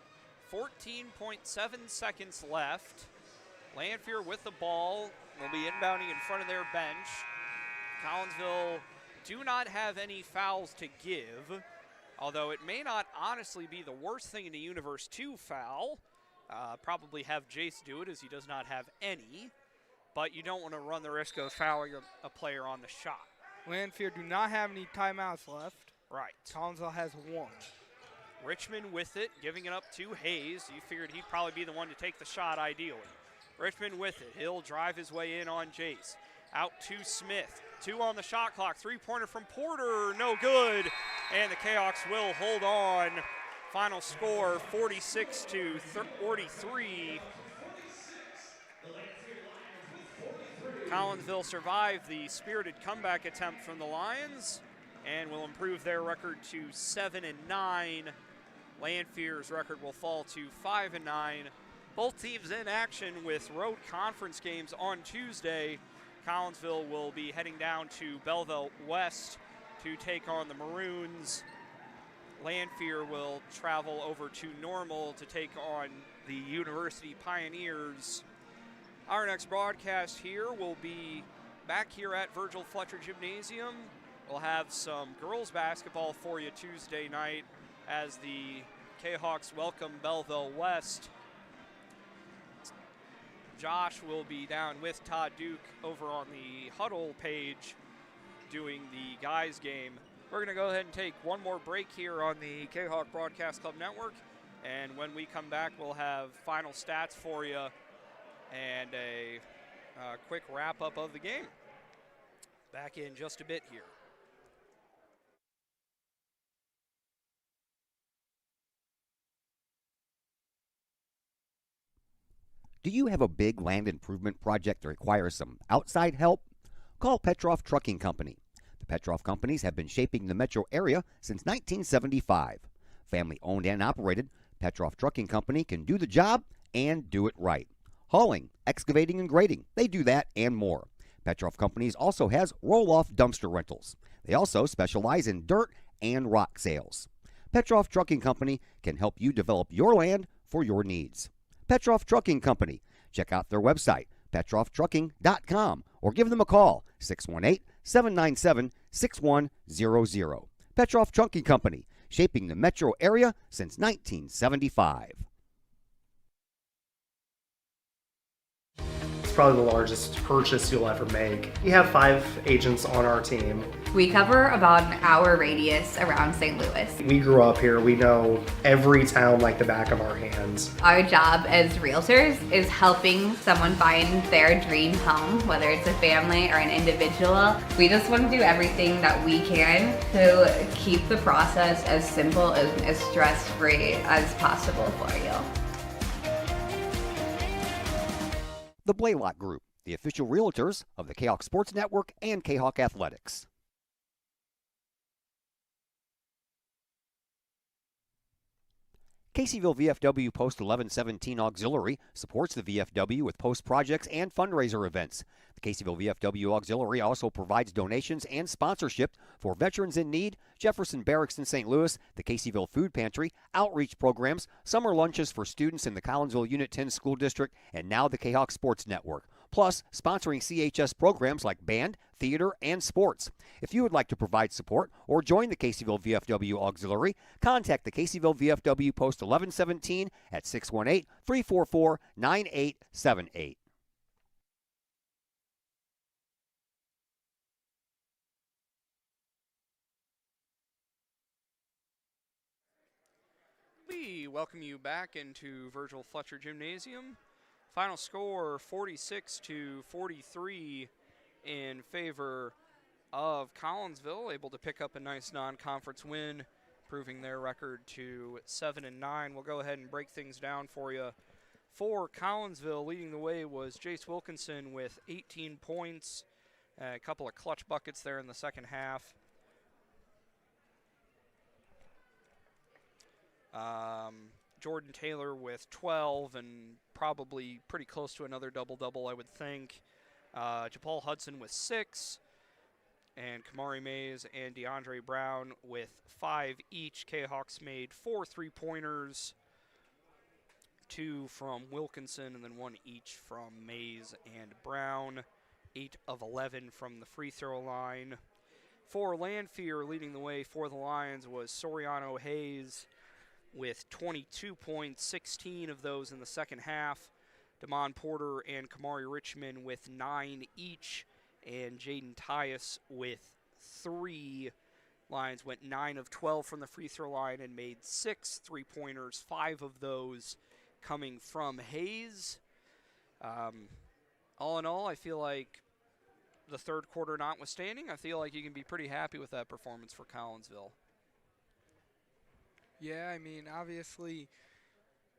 14.7 seconds left. Lanphier with the ball will be inbounding in front of their bench. Collinsville do not have any fouls to give, although it may not honestly be the worst thing in the universe to foul. Probably have Jace do it, as he does not have any, but you don't want to run the risk of fouling a player on the shot. Lanphier do not have any timeouts left. Right. Collinsville has 1. Richmond with it, giving it up to Hayes. You figured he'd probably be the one to take the shot ideally. Richmond with it. He'll drive his way in on Jace. Out to Smith. 2 on the shot clock. Three-pointer from Porter. No good. And the Cahoks will hold on. Final score 46-43. Collinsville survived the spirited comeback attempt from the Lions and will improve their record to 7-9. Lanphier's record will fall to 5-9. Both teams in action with road conference games on Tuesday. Collinsville will be heading down to Belleville West to take on the Maroons. Lanphier will travel over to Normal to take on the University Pioneers. Our next broadcast here will be back here at Virgil Fletcher Gymnasium. We'll have some girls basketball for you Tuesday night as the Cahawks welcome Belleville West. Josh will be down with Todd Duke over on the huddle page doing the guys game. We're going to go ahead and take one more break here on the Kahok Broadcast Club Network, and when we come back, we'll have final stats for you and a quick wrap-up of the game. Back in just a bit here. Do you have a big land improvement project that requires some outside help? Call Petroff Trucking Company. The Petroff Companies have been shaping the metro area since 1975. Family owned and operated, Petroff Trucking Company can do the job and do it right. Hauling, excavating, and grading, they do that and more. Petroff Companies also has roll-off dumpster rentals. They also specialize in dirt and rock sales. Petroff Trucking Company can help you develop your land for your needs. Petroff Trucking Company. Check out their website, petrofftrucking.com, or give them a call, 618-797-6100. Petroff Trucking Company, shaping the metro area since 1975. It's probably the largest purchase you'll ever make. We have 5 agents on our team. We cover about an hour radius around St. Louis. We grew up here. We know every town like the back of our hands. Our job as realtors is helping someone find their dream home, whether it's a family or an individual. We just want to do everything that we can to keep the process as simple and as stress-free as possible for you. The Blaylock Group, the official realtors of the Kahok Sports Network and Kahok Athletics. Caseyville VFW Post 1117 Auxiliary supports the VFW with post projects and fundraiser events. The Caseyville VFW Auxiliary also provides donations and sponsorship for veterans in need, Jefferson Barracks in St. Louis, the Caseyville Food Pantry, outreach programs, summer lunches for students in the Collinsville Unit 10 School District, and now the Kahok Sports Network. Plus, sponsoring CHS programs like band, theater, and sports. If you would like to provide support or join the Caseyville VFW Auxiliary, contact the Caseyville VFW Post 1117 at 618-344-9878. We welcome you back into Virgil Fletcher Gymnasium. Final score 46-43 in favor of Collinsville, able to pick up a nice non-conference win, improving their record to 7-9. We'll go ahead and break things down for you. For Collinsville, leading the way was Jace Wilkinson with 18 points, a couple of clutch buckets there in the second half. Jordan Taylor with 12 and probably pretty close to another double-double, I would think. Japal Hudson with 6, and Kamari Mays and DeAndre Brown with 5 each. Kahawks made 4 3-pointers, 2 from Wilkinson, and then 1 each from Mays and Brown. 8 of 11 from the free throw line. For Lanphier, leading the way for the Lions was Soriano Hayes with 22 points, 16 of those in the second half. Damon Porter and Kamari Richmond with 9 each, and Jaden Tyus with 3. Lions went 9 of 12 from the free throw line and made 6 3-pointers, 5 of those coming from Hayes. All in all, I feel like the third quarter notwithstanding, I feel like you can be pretty happy with that performance for Collinsville. Yeah, I mean, obviously,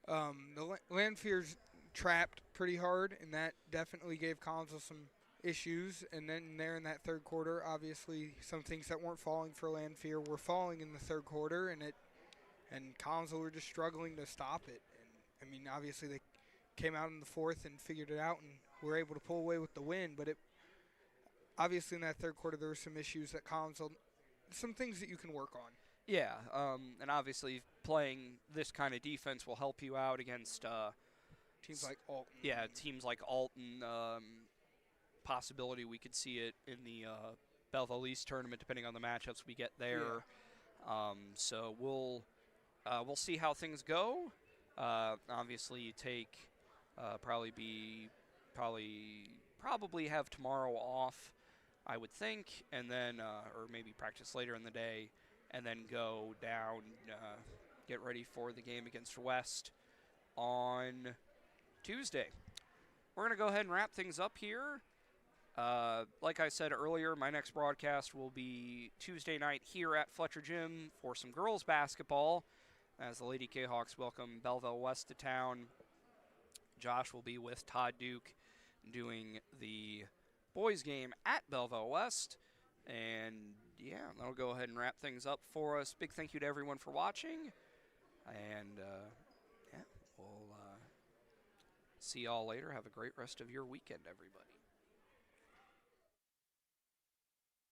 the Lanphier's trapped pretty hard, and that definitely gave Collinsville some issues. And then there in that third quarter, obviously, some things that weren't falling for Lanphier were falling in the third quarter, and Collinsville were just struggling to stop it. And I mean, obviously, they came out in the fourth and figured it out, and were able to pull away with the win. But obviously, in that third quarter, there were some issues that Collinsville, some things that you can work on. Yeah, and obviously playing this kind of defense will help you out against teams like Alton. Yeah, teams like Alton. Possibility we could see it in the Belleville East tournament, depending on the matchups we get there. Yeah. So we'll see how things go. Obviously, you take probably have tomorrow off, I would think, and then or maybe practice later in the day. And then go down, get ready for the game against West on Tuesday. We're going to go ahead and wrap things up here. Like I said earlier, my next broadcast will be Tuesday night here at Fletcher Gym for some girls basketball, as the Lady Kahawks welcome Belleville West to town. Josh will be with Todd Duke doing the boys game at Belleville West. And yeah, that'll go ahead and wrap things up for us. Big thank you to everyone for watching. And yeah, we'll see y'all later. Have a great rest of your weekend, everybody.